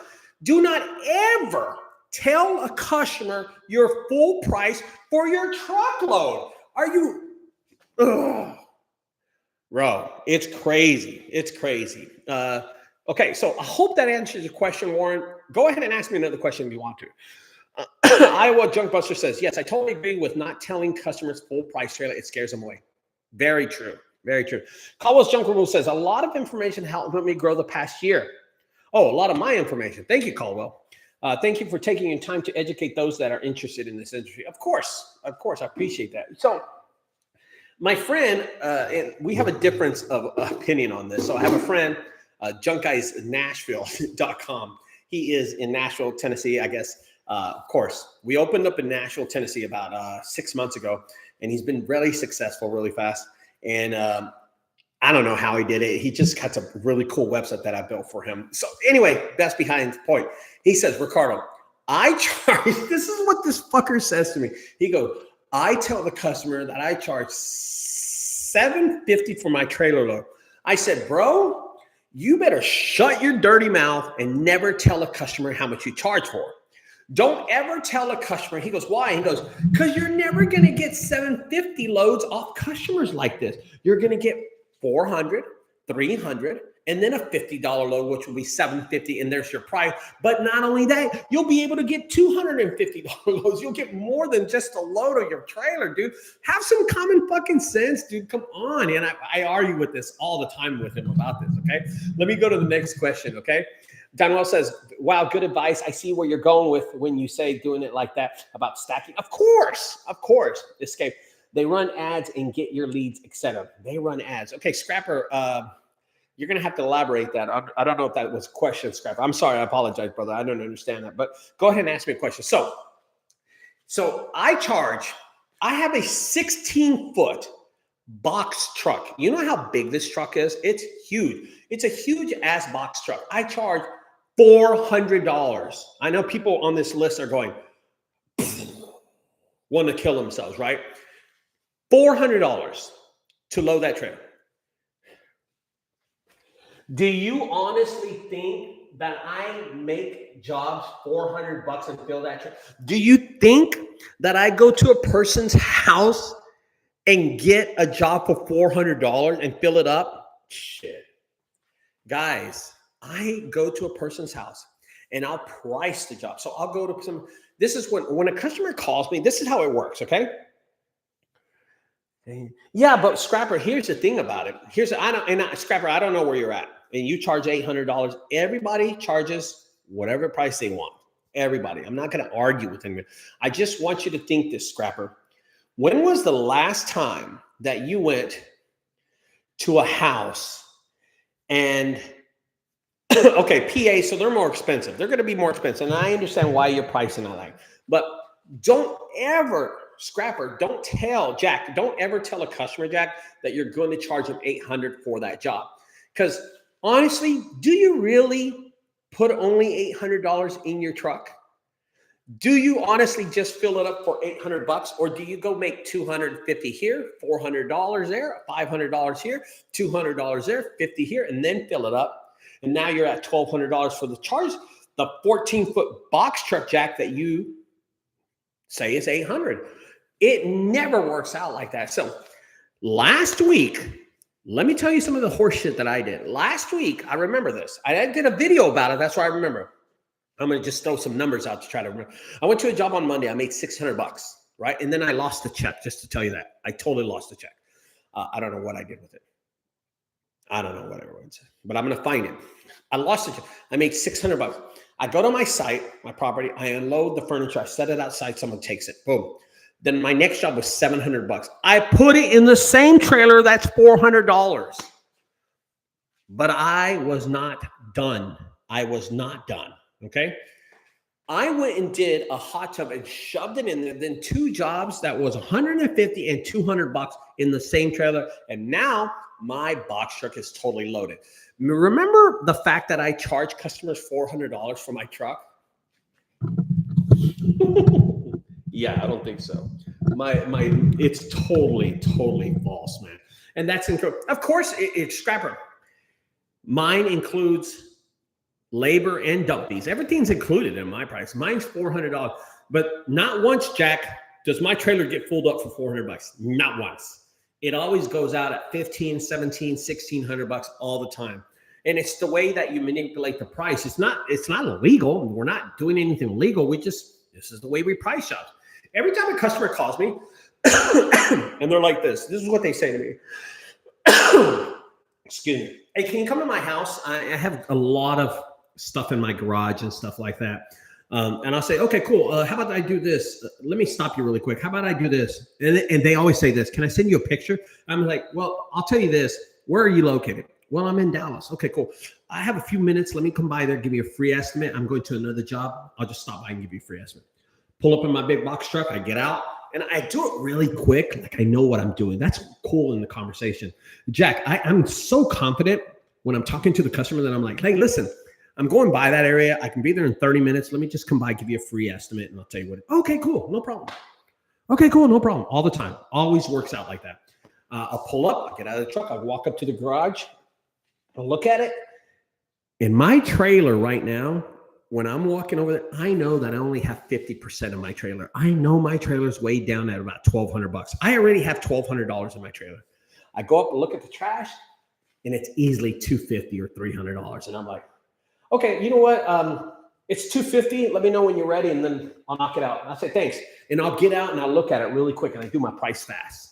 not ever tell a customer your full price for your truckload. Are you, bro, it's crazy. It's crazy. Okay. So I hope that answers your question, Warren. Go ahead and ask me another question if you want to. Iowa Junk Buster says, yes, I totally agree with not telling customers full price trailer. It scares them away. Very true. Very true. Caldwell's Junk Rule says, a lot of information helped me grow the past year. Oh, a lot of my information. Thank you, Caldwell. Thank you for taking your time to educate those that are interested in this industry. Of course, I appreciate that. So my friend, we have a difference of opinion on this. So I have a friend, junkguysnashville.com. He is in Nashville, Tennessee, I guess. Of course, we opened up in Nashville, Tennessee about 6 months ago, and he's been really successful, really fast. And I don't know how he did it. He just got a really cool website that I built for him. So anyway, that's behind the point. He says, Ricardo, I charge, this is what this fucker says to me. He goes, I tell the customer that I charge $750 for my trailer load. I said, bro, you better shut your dirty mouth and never tell a customer how much you charge for. Don't ever tell a customer. He goes, why? He goes, because you're never going to get 750 loads off customers like this. You're going to get 400, 300, and then a $50 load, which will be $750, and there's your price. But not only that, you'll be able to get $250 loads. You'll get more than just a load of your trailer, dude. Have some common fucking sense, dude. Come on. And I argue with this all the time with him about this, okay? Let me go to the next question, okay? Daniel says, wow, good advice. I see where you're going with when you say doing it like that about stacking. Of course, Escape. They run ads and get your leads, etc. They run ads. Okay, Scrapper, you're going to have to elaborate that. I don't know if that was a question, Scrapper. I'm sorry. I apologize, brother. I don't understand that. But go ahead and ask me a question. So I have a 16-foot box truck. You know how big this truck is? It's huge. It's a huge ass box truck. I charge $400. I know people on this list are going, want to kill themselves, right? $400 to load that trailer. Do you honestly think that I make jobs $400 and fill that trailer? Do you think that I go to a person's house and get a job for $400 and fill it up? Shit. Guys, I go to a person's house and I'll price the job. So I'll go to some, this is when a customer calls me, this is how it works, okay? Yeah, but Scrapper, here's the thing about it. Scrapper, I don't know where you're at. And you charge $800. Everybody charges whatever price they want. Everybody. I'm not going to argue with them. I just want you to think this, Scrapper. When was the last time that you went to a house and okay, PA, so they're more expensive. They're going to be more expensive. And I understand why you're pricing that like. But don't ever, Scrapper, don't ever tell a customer, Jack, that you're going to charge them $800 for that job. Because honestly, do you really put only $800 in your truck? Do you honestly just fill it up for $800, or do you go make $250 here, $400 there, $500 here, $200 there, $50 here, and then fill it up? And now you're at $1,200 for the charge. The 14-foot box truck, Jack, that you say is $800. It never works out like that. So last week, let me tell you some of the horse shit that I did. Last week, I remember this. I did a video about it. That's why I remember. I'm going to just throw some numbers out to try to remember. I went to a job on Monday. I made $600, right? And then I lost the check, just to tell you that. I totally lost the check. I don't know what I did with it. I don't know what everyone said, but I'm going to find it. I lost the check. I made $600. I go to my site, my property. I unload the furniture. I set it outside. Someone takes it. Boom. Then my next job was $700. I put it in the same trailer. That's $400. But I was not done. Okay. I went and did a hot tub and shoved it in there. Then two jobs that was $150 and $200 in the same trailer. And now my box truck is totally loaded. Remember the fact that I charge customers $400 for my truck? Yeah, I don't think so. It's totally false, man. And that's incredible. Of course, it's Scrapper. Mine includes labor and dump fees. Everything's included in my price. Mine's $400, but not once, Jack, does my trailer get filled up for $400. Not once. It always goes out at $1,500, $1,700, $1,600 all the time. And it's the way that you manipulate the price. It's not illegal. We're not doing anything illegal. This is the way we price jobs. Every time a customer calls me and they're like this is what they say to me. Excuse me. Hey, can you come to my house? I have a lot of stuff in my garage and stuff like that. And I'll say, okay, cool. How about I do this? Let me stop you really quick. How about I do this? And they always say this. Can I send you a picture? I'm like, well, I'll tell you this. Where are you located? Well, I'm in Dallas. Okay, cool. I have a few minutes. Let me come by there, give you a free estimate. I'm going to another job. I'll just stop by and give you a free estimate. Pull up in my big box truck. I get out. And I do it really quick. Like I know what I'm doing. That's cool in the conversation. Jack, I'm so confident when I'm talking to the customer that I'm like, hey, listen, I'm going by that area. I can be there in 30 minutes. Let me just come by, give you a free estimate, and I'll tell you what. Okay, cool. No problem. Okay, cool. No problem. All the time. Always works out like that. I'll pull up. I'll get out of the truck. I'll walk up to the garage. I'll look at it. In my trailer right now, when I'm walking over there, I know that I only have 50% of my trailer. I know my trailer's weighed down at about $1,200. I already have $1,200 in my trailer. I go up and look at the trash. and it's easily $250 or $300. And I'm like, okay, you know what? It's $250. Let me know when you're ready, and then I'll knock it out. And I say, thanks. And I'll get out and I'll look at it really quick, and I do my price fast.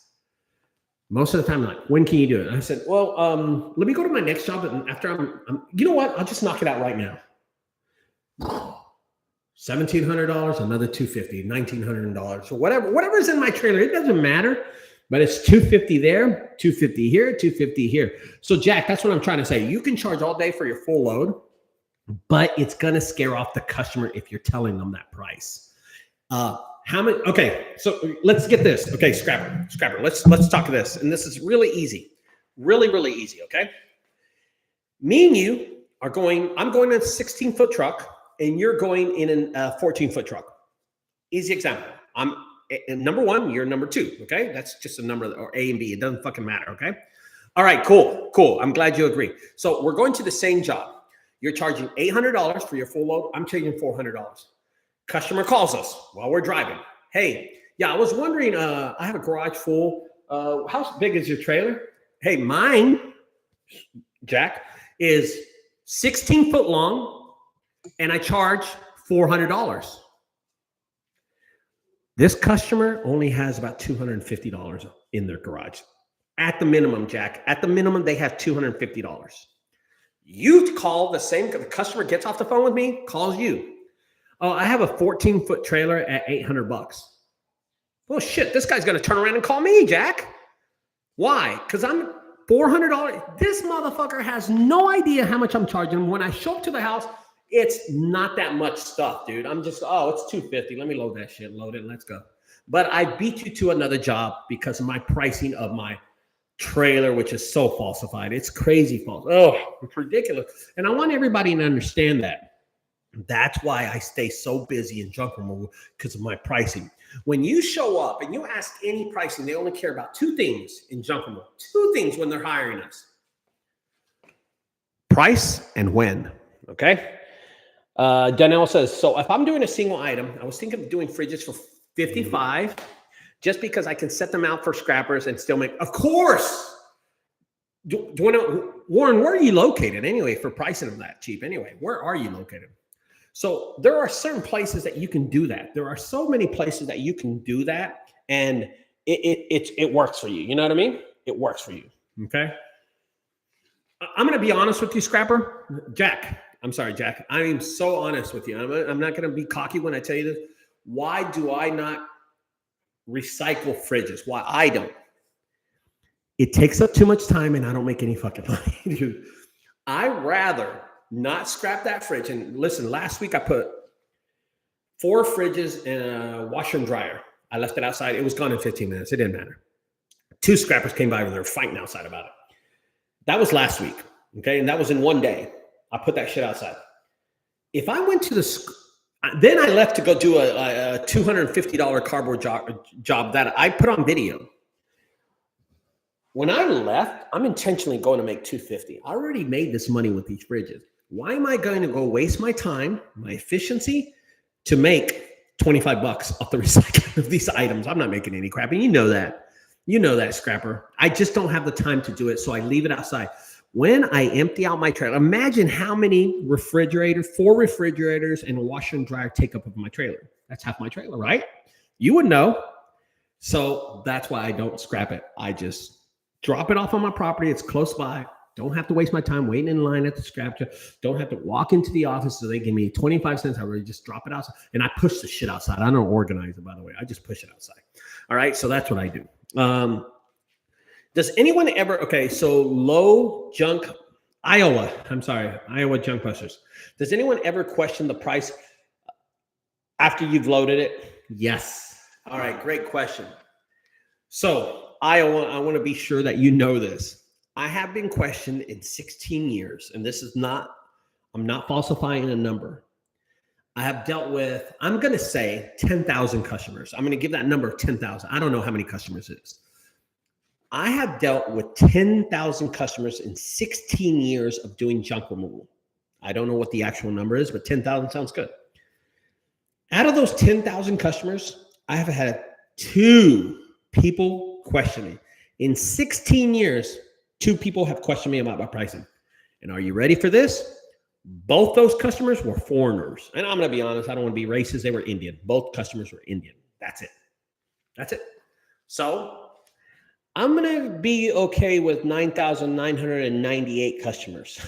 Most of the time, I'm like, when can you do it? And I said, well, let me go to my next job. And after you know what? I'll just knock it out right now. $1,700, another $250, $1,900, or whatever's in my trailer. It doesn't matter, but it's $250 there, $250 here, $250 here. So Jack, that's what I'm trying to say. You can charge all day for your full load, but it's going to scare off the customer if you're telling them that price. How many? Okay, so let's get this. Okay, Scrapper, let's talk this. And this is really easy, really easy. Okay, me and you are going. I'm going in a 16-foot truck, and you're going in a 14-foot truck. Easy example. I'm number one. You're number two. Okay, that's just a number, or A and B. It doesn't fucking matter. Okay. All right. Cool. I'm glad you agree. So we're going to the same job. You're charging $800 for your full load. I'm charging $400. Customer calls us while we're driving. Hey, yeah, I was wondering, I have a garage full. How big is your trailer? Hey, mine, Jack, is 16 foot long, and I charge $400. This customer only has about $250 in their garage. At the minimum, Jack, at the minimum, they have $250. You call the customer gets off the phone with me, calls you. Oh, I have a 14-foot trailer at $800. Oh shit, this guy's gonna turn around and call me, Jack. Why? Because I'm $400. This motherfucker has no idea how much I'm charging him. When I show up to the house, it's not that much stuff, dude. I'm just, it's $250. Let me load that shit, load it, let's go. But I beat you to another job because of my pricing of my trailer, which is so falsified. It's crazy false. Oh, it's ridiculous. And I want everybody to understand that. That's why I stay so busy in junk removal, because of my pricing. When you show up and you ask any pricing, they only care about two things in junk removal. Two things when they're hiring us: price and when. Okay. Danielle says, so if I'm doing a single item, I was thinking of doing fridges for $55, just because I can set them out for scrappers and still make. Of course. Warren, where are you located anyway for pricing them that cheap? Anyway, where are you located? So there are certain places that you can do that. There are so many places that you can do that, and it works for you. You know what I mean? It works for you. Okay. I'm going to be honest with you, Scrapper. Jack. I'm sorry, Jack. I am so honest with you. I'm not going to be cocky when I tell you this. Why do I not recycle fridges? Why I don't? It takes up too much time, and I don't make any fucking money, dude. I rather not scrap that fridge. And listen, last week I put 4 fridges in a washer and dryer. I left it outside. It was gone in 15 minutes. It didn't matter. 2 scrappers came by and they were fighting outside about it. That was last week. Okay. And that was in one day. I put that shit outside. If I went to then I left to go do a $250 cardboard job that I put on video. When I left, I'm intentionally going to make $250. I already made this money with these fridges. Why am I going to go waste my time, my efficiency, to make $25 off the recycling of these items? I'm not making any crap, and you know that. You know that, Scrapper. I just don't have the time to do it, so I leave it outside. When I empty out my trailer, imagine how many 4 refrigerators and a washer and dryer take up of my trailer. That's half my trailer, right? You would know. So that's why I don't scrap it. I just drop it off on my property. It's close by. Don't have to waste my time waiting in line at the scrap shop. Don't have to walk into the office so they give me 25 cents. I really just drop it outside. And I push the shit outside. I don't organize it, by the way. I just push it outside. All right. So that's what I do. Does anyone ever, okay, so low junk, Iowa Junk Busters. Does anyone ever question the price after you've loaded it? Yes. All right. Great question. So Iowa, I want to be sure that you know this. I have been questioned in 16 years, and this is not, I'm not falsifying a number. I have dealt with, I'm going to say 10,000 customers. I'm going to give that number of 10,000. I don't know how many customers it is. I have dealt with 10,000 customers in 16 years of doing junk removal. I don't know what the actual number is, but 10,000 sounds good. Out of those 10,000 customers, I have had 2 people question me. In 16 years, 2 people have questioned me about my pricing. And are you ready for this? Both those customers were foreigners. And I'm going to be honest, I don't want to be racist. They were Indian. Both customers were Indian. That's it. That's it. So I'm going to be okay with 9,998 customers.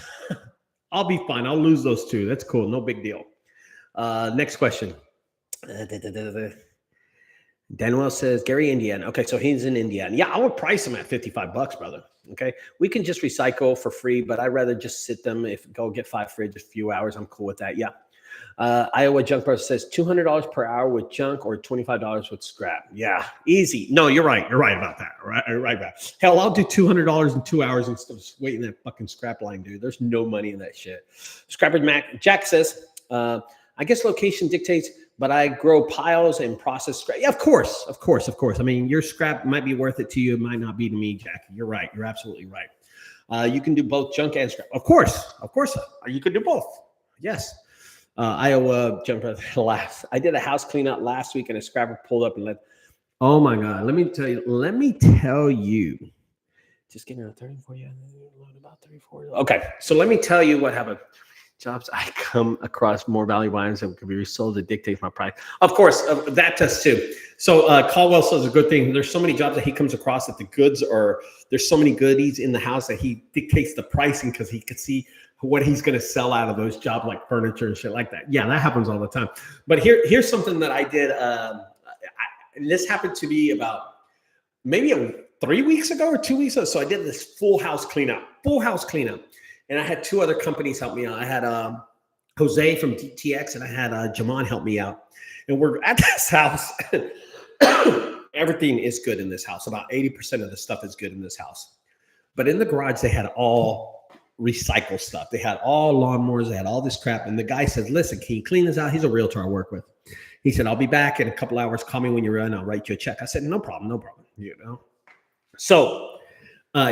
I'll be fine. I'll lose those 2. That's cool. No big deal. Next question. Daniel says, Gary, Indian. Okay, so he's in Indiana. Yeah, I would price him at $55, brother. Okay, we can just recycle for free, but I'd rather just sit them. If go get 5 fridges, a few hours, I'm cool with that. Yeah. Iowa Junk Brother says $200 per hour with junk or $25 with scrap. Yeah, easy. No, you're right. You're right about that. Right about. Hell, I'll do $200 in 2 hours instead of waiting that fucking scrap line, dude. There's no money in that shit. Scrapper Mac Jack says, I guess location dictates, but I grow piles and process scrap. Yeah, of course. I mean, your scrap might be worth it to you. It might not be to me, Jack. You're right. You're absolutely right. You can do both junk and scrap. Of course. You can do both. Yes. Iowa jumped last. I did a house clean out last week and a scrapper pulled up and oh my God. Let me tell you. Just getting around 30, 40, about 30, 40. Okay. So let me tell you what happened. Jobs I come across more valuable items that can be resold that dictates my price. Of course, that does too. So Caldwell says a good thing. There's so many jobs that he comes across that the goods are, there's so many goodies in the house that he dictates the pricing because he could see what he's going to sell out of those jobs, like furniture and shit like that. Yeah, that happens all the time. But here's something that I did. This happened to be about maybe 3 weeks ago or 2 weeks ago. So I did this full house cleanup. And I had 2 other companies help me out. I had Jose from DTX and I had Jamon help me out. And we're at this house. Everything is good in this house. About 80% of the stuff is good in this house. But in the garage, they had all recycle stuff. They had all lawnmowers. They had all this crap. And the guy said, listen, can you clean this out? He's a realtor I work with. He said, I'll be back in a couple hours. Call me when you're in. I'll write you a check. I said, no problem. You know. So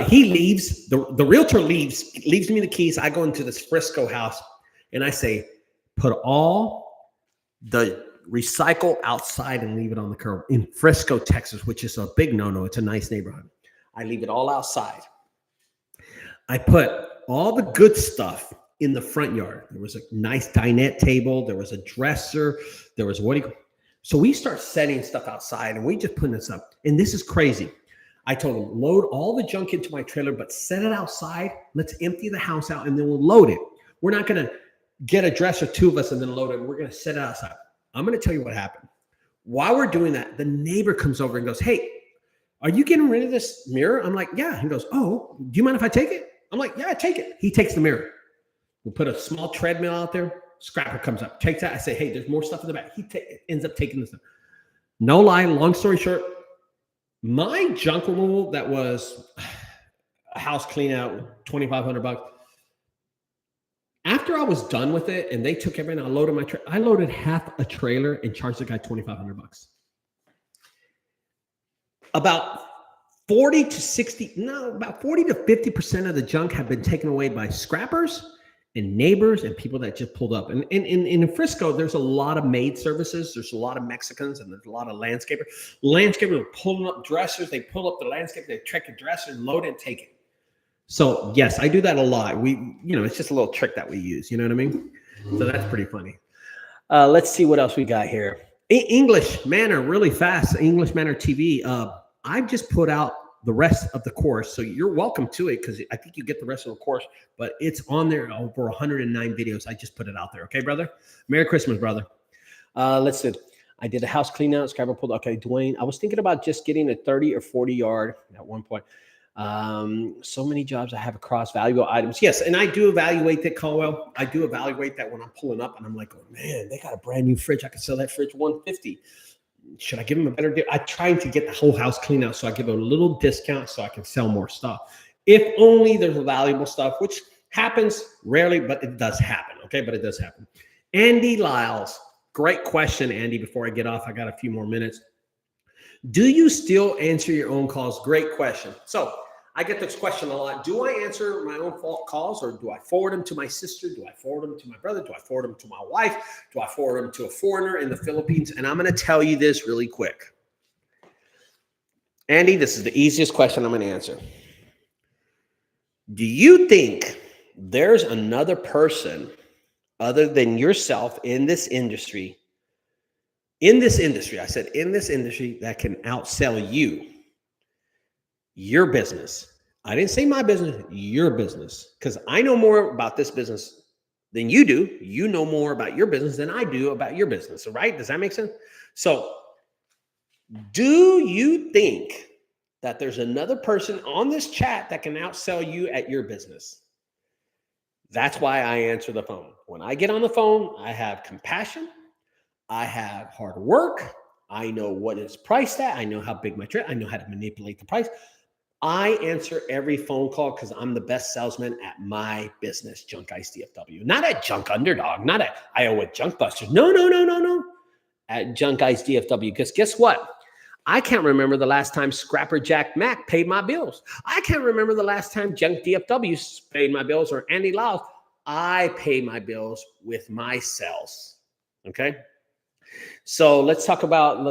he leaves, the realtor leaves me the keys. I go into this Frisco house and I say, put all the recycle outside and leave it on the curb in Frisco, Texas, which is a big no-no. It's a nice neighborhood. I leave it all outside. I put all the good stuff in the front yard. There was a nice dinette table. There was a dresser. There was so we start setting stuff outside and we just put this up. And this is crazy. I told him, load all the junk into my trailer, but set it outside. Let's empty the house out and then we'll load it. We're not going to get a dresser, 2 of us, and then load it. We're going to set it outside. I'm going to tell you what happened. While we're doing that, the neighbor comes over and goes, hey, are you getting rid of this mirror? I'm like, yeah. He goes, oh, do you mind if I take it? I'm like, yeah, take it. He takes the mirror. We'll put a small treadmill out there. Scrapper comes up, takes that. I say, hey, there's more stuff in the back. He ends up taking this stuff. No lie, long story short, my junk removal that was a house clean out, $2,500. After I was done with it and they took everything, I loaded my I loaded half a trailer and charged the guy $2,500. About 40 to 50% of the junk have been taken away by scrappers and neighbors and people that just pulled up. And in Frisco, there's a lot of maid services. There's a lot of Mexicans and there's a lot of landscapers. Landscapers are pulling up dressers. They pull up the landscape. They check the dresser, load it, and take it. So yes, I do that a lot. It's just a little trick that we use. You know what I mean? So that's pretty funny. Let's see what else we got here. English Manor, really fast. English Manor TV. I've just put out the rest of the course. So you're welcome to it because I think you get the rest of the course, but it's on there over 109 videos. I just put it out there. Okay, brother? Merry Christmas, brother. Let's see. I did a house clean out, scrapper pulled. Okay, Dwayne, I was thinking about just getting a 30 or 40 yard at one point. So many jobs I have across valuable items. Yes, and I do evaluate that, Caldwell. I do evaluate that when I'm pulling up and I'm like, oh man, they got a brand new fridge. I could sell that fridge $150. Should I give them a better deal? I'm trying to get the whole house cleaned out so I give them a little discount so I can sell more stuff. If only there's valuable stuff, which happens rarely, but it does happen. Okay, but it does happen. Andy Lyles, great question, Andy. Before I get off, I got a few more minutes. Do you still answer your own calls? Great question. So I get this question a lot. Do I answer my own calls or do I forward them to my sister? Do I forward them to my brother? Do I forward them to my wife? Do I forward them to a foreigner in the Philippines? And I'm going to tell you this really quick. Andy, this is the easiest question I'm going to answer. Do you think there's another person other than yourself in this industry? I said in this industry that can outsell you, your business. I didn't say my business, your business, because I know more about this business than you do. You know more about your business than I do about your business, right? Does that make sense? So, do you think that there's another person on this chat that can outsell you at your business? That's why I answer the phone. When I get on the phone, I have compassion, I have hard work, I know what it's priced at, I know how big my trip, I know how to manipulate the price. I answer every phone call because I'm the best salesman at my business, Junk Ice DFW. Not at Junk Underdog, not at Iowa Junk Busters. No, no, no, no, no. At Junk Ice DFW. Because guess what? I can't remember the last time Scrapper Jack Mack paid my bills. I can't remember the last time Junk DFW paid my bills or Andy Lyles. I pay my bills with my sales. Okay. So let's talk about,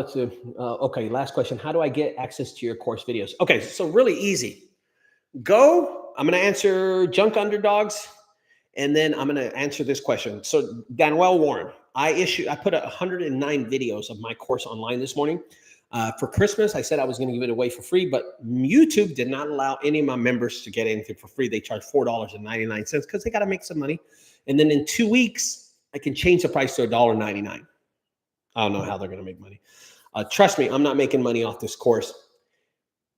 okay, last question. How do I get access to your course videos? Okay, so really easy. I'm going to answer Junk Underdogs, and then I'm going to answer this question. So Danielle Warren, I put 109 videos of my course online this morning. For Christmas, I said I was going to give it away for free, but YouTube did not allow any of my members to get anything for free. They charge $4.99 because they got to make some money. And then in 2 weeks, I can change the price to $1.99. I don't know how they're going to make money. Trust me, I'm not making money off this course.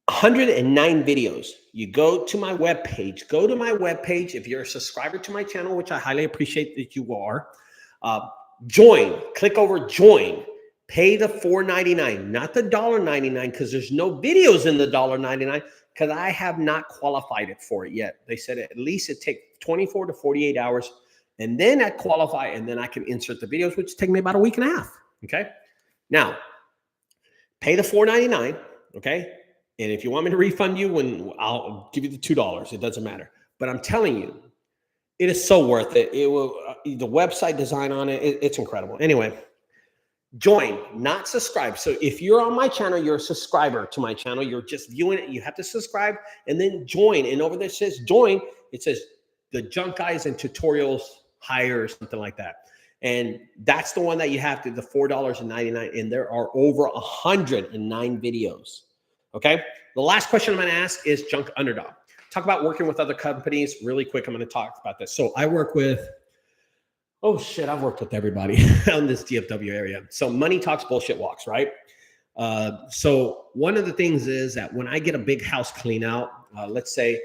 109 videos. You go to my webpage. Go to my webpage. If you're a subscriber to my channel, which I highly appreciate that you are, join. Click over join. Pay the $4.99, not the $1.99, because there's no videos in the $1.99 because I have not qualified it for it yet. They said at least it takes 24 to 48 hours, and then I qualify, and then I can insert the videos, which take me about a week and a half. Okay. Now, pay the $4.99. Okay. And if you want me to refund you, I'll give you the $2. It doesn't matter. But I'm telling you, it is so worth it. It will. The website design on it, it's incredible. Anyway, join, not subscribe. So if you're on my channel, you're a subscriber to my channel. You're just viewing it. You have to subscribe and then join. And over there it says join. It says the Junk Guys and Tutorials Hire or something like that. And that's the one that you have to, the $4.99. And there are over 109 videos. Okay. The last question I'm going to ask is Junk Underdog. Talk about working with other companies really quick. I'm going to talk about this. So I work with, I've worked with everybody in this DFW area. So money talks, bullshit walks, right? So one of the things is that when I get a big house clean out, let's say,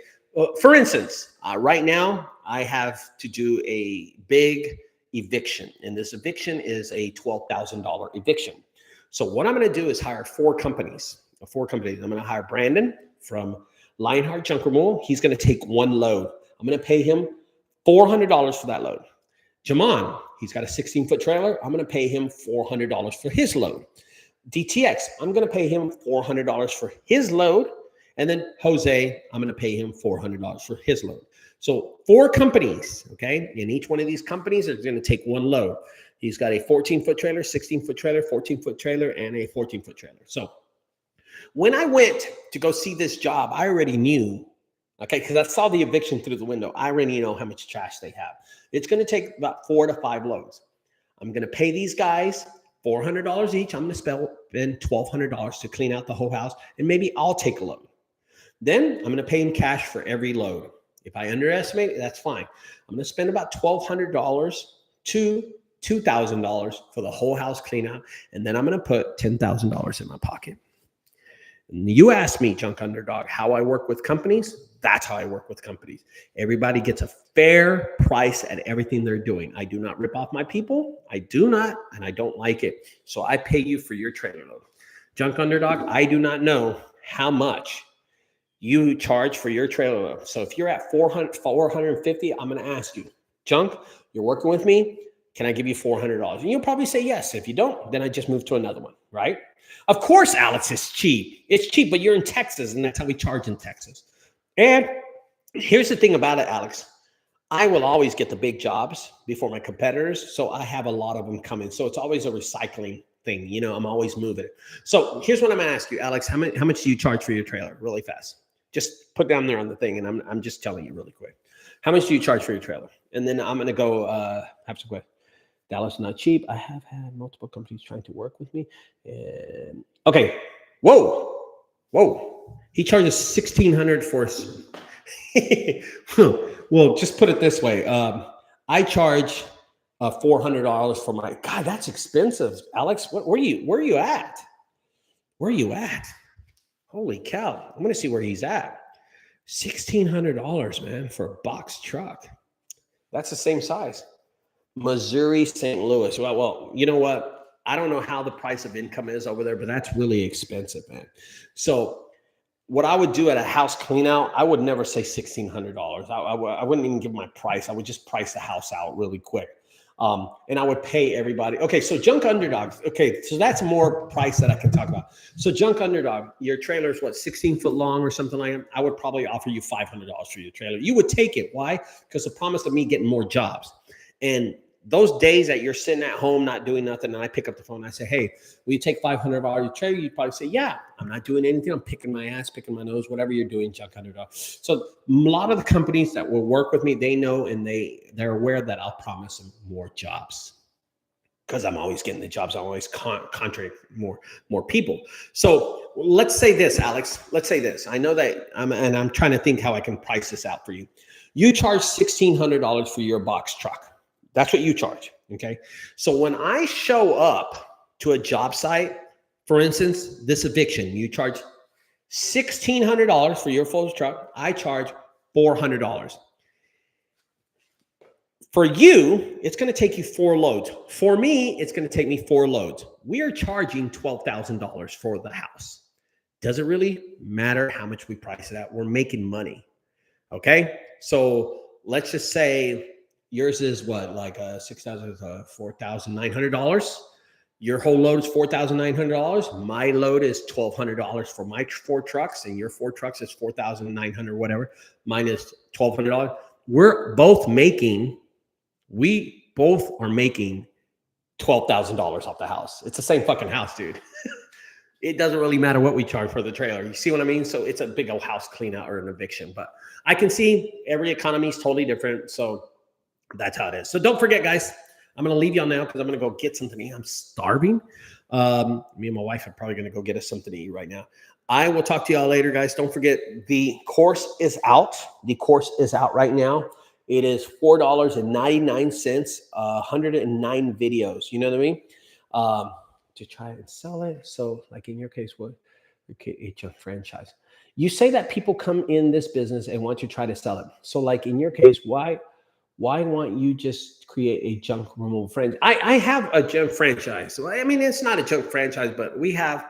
for instance, right now I have to do a big eviction, and this eviction is a $12,000 eviction. So what I'm going to do is hire four companies. I'm going to hire Brandon from Lionheart Junk Removal. He's going to take one load. I'm going to pay him $400 for that load. Jamon, he's got a 16-foot trailer. I'm going to pay him $400 for his load. DTX, I'm going to pay him $400 for his load. And then Jose, I'm going to pay him $400 for his load. So four companies, okay? And each one of these companies is going to take one load. He's got a 14-foot trailer, 16-foot trailer, 14-foot trailer, and a 14-foot trailer. So when I went to go see this job, I already knew, okay, because I saw the eviction through the window. I already know how much trash they have. It's going to take about 4 to 5 loads. I'm going to pay these guys $400 each. I'm going to spend $1,200 to clean out the whole house, and maybe I'll take a load. Then I'm going to pay them cash for every load. If I underestimate, that's fine. I'm going to spend about $1,200 to $2,000 for the whole house clean out, and then I'm going to put $10,000 in my pocket. And you asked me, Junk Underdog, how I work with companies. That's how I work with companies. Everybody gets a fair price at everything they're doing. I do not rip off my people. I do not, and I don't like it. So I pay you for your trailer load. Junk Underdog, I do not know how much you charge for your trailer load. So if you're at 450, I'm going to ask you, Junk, you're working with me. Can I give you $400? And you'll probably say yes. If you don't, then I just move to another one, right? Of course, Alex, it's cheap. It's cheap, but you're in Texas, and that's how we charge in Texas. And here's the thing about it, Alex. I will always get the big jobs before my competitors, so I have a lot of them coming. So it's always a recycling thing. You know, I'm always moving it. So here's what I'm going to ask you, Alex. How much do you charge for your trailer? Really fast. Just put down there on the thing, and I'm just telling you really quick. How much do you charge for your trailer? And then I'm gonna go have some questions. Dallas not cheap. I have had multiple companies trying to work with me. And okay, whoa. He charges $1,600 for. Well, just put it this way. I charge $400 for my. God, that's expensive, Alex. Where are you at? Where are you at? Holy cow! I'm gonna see where he's at. $1,600, man, for a box truck. That's the same size. Missouri, St. Louis. Well, you know what? I don't know how the price of income is over there, but that's really expensive, man. So what I would do at a house clean out, I would never say $1,600. I wouldn't even give my price. I would just price the house out really quick. And I would pay everybody. Okay, so junk underdogs. Okay, so that's more price that I can talk about. So junk underdog, your trailer is what, 16 foot long or something like that? I would probably offer you $500 for your trailer. You would take it. Why? Because the promise of me getting more jobs. And those days that you're sitting at home not doing nothing, and I pick up the phone and I say, hey, will you take $500 your trailer? You'd probably say, yeah, I'm not doing anything. I'm picking my ass, picking my nose, whatever you're doing, junk underdog. So a lot of the companies that will work with me, they know and they're aware that I'll promise them more jobs because I'm always getting the jobs. I'm always contract more people. So let's say this, Alex. Let's say this. I know that I'm trying to think how I can price this out for you. You charge $1,600 for your box truck. That's what you charge, okay? So when I show up to a job site, for instance, this eviction, you charge $1,600 for your full truck. I charge $400. For you, it's going to take you 4 loads. For me, it's going to take me 4 loads. We are charging $12,000 for the house. Does it really matter how much we price it at? We're making money, okay? So let's just say yours is what, like $4,900. Your whole load is $4,900. My load is $1,200 for my 4 trucks, and your 4 trucks is $4,900, whatever. Mine is $1,200. We both are making $12,000 off the house. It's the same fucking house, dude. It doesn't really matter what we charge for the trailer. You see what I mean? So it's a big old house clean out or an eviction. But I can see every economy is totally different. So that's how it is. So don't forget, guys, I'm going to leave y'all now because I'm going to go get something to eat. I'm starving. Me and my wife are probably going to go get us something to eat right now. I will talk to y'all later, guys. Don't forget, the course is out. The course is out right now. It is $4.99, 109 videos. You know what I mean? To try and sell it. So like in your case, what? Okay, it's a franchise. You say that people come in this business and want to try to sell it. So like in your case, why won't you just create a junk removal franchise? I have a junk franchise. So, I mean, it's not a junk franchise, but we have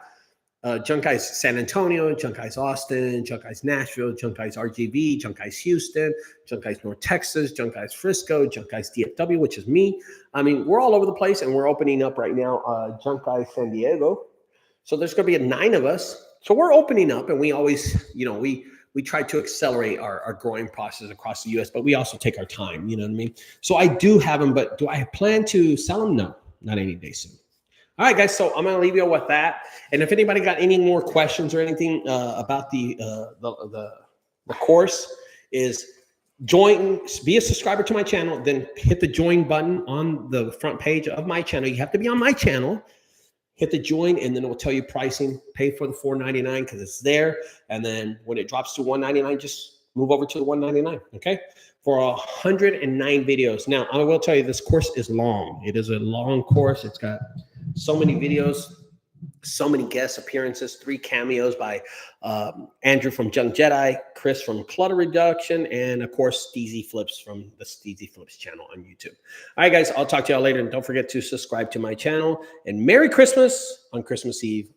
Junk Guys San Antonio, Junk Guys Austin, Junk Guys Nashville, Junk Guys RGV, Junk Guys Houston, Junk Guys North Texas, Junk Guys Frisco, Junk Guys DFW, which is me. I mean, we're all over the place, and we're opening up right now Junk Guys San Diego. So there's going to be 9 of us. So we're opening up, and we always, we try to accelerate our growing process across the U.S., but we also take our time, you know what I mean? So I do have them, but do I plan to sell them? No, not any day soon. All right, guys, so I'm going to leave you with that. And if anybody got any more questions or anything about the course, is be a subscriber to my channel, then hit the join button on the front page of my channel. You have to be on my channel. Hit the join, and then it will tell you pricing. Pay for the $4.99 because it's there. And then when it drops to $1.99, just move over to the $1.99, okay? For 109 videos. Now, I will tell you, this course is long. It is a long course. It's got so many videos, so many guest appearances, 3 cameos by Andrew from Junk Jedi, Chris from Clutter Reduction, and of course, Steezy Flips from the Steezy Flips channel on YouTube. All right, guys, I'll talk to y'all later. And don't forget to subscribe to my channel. And Merry Christmas on Christmas Eve.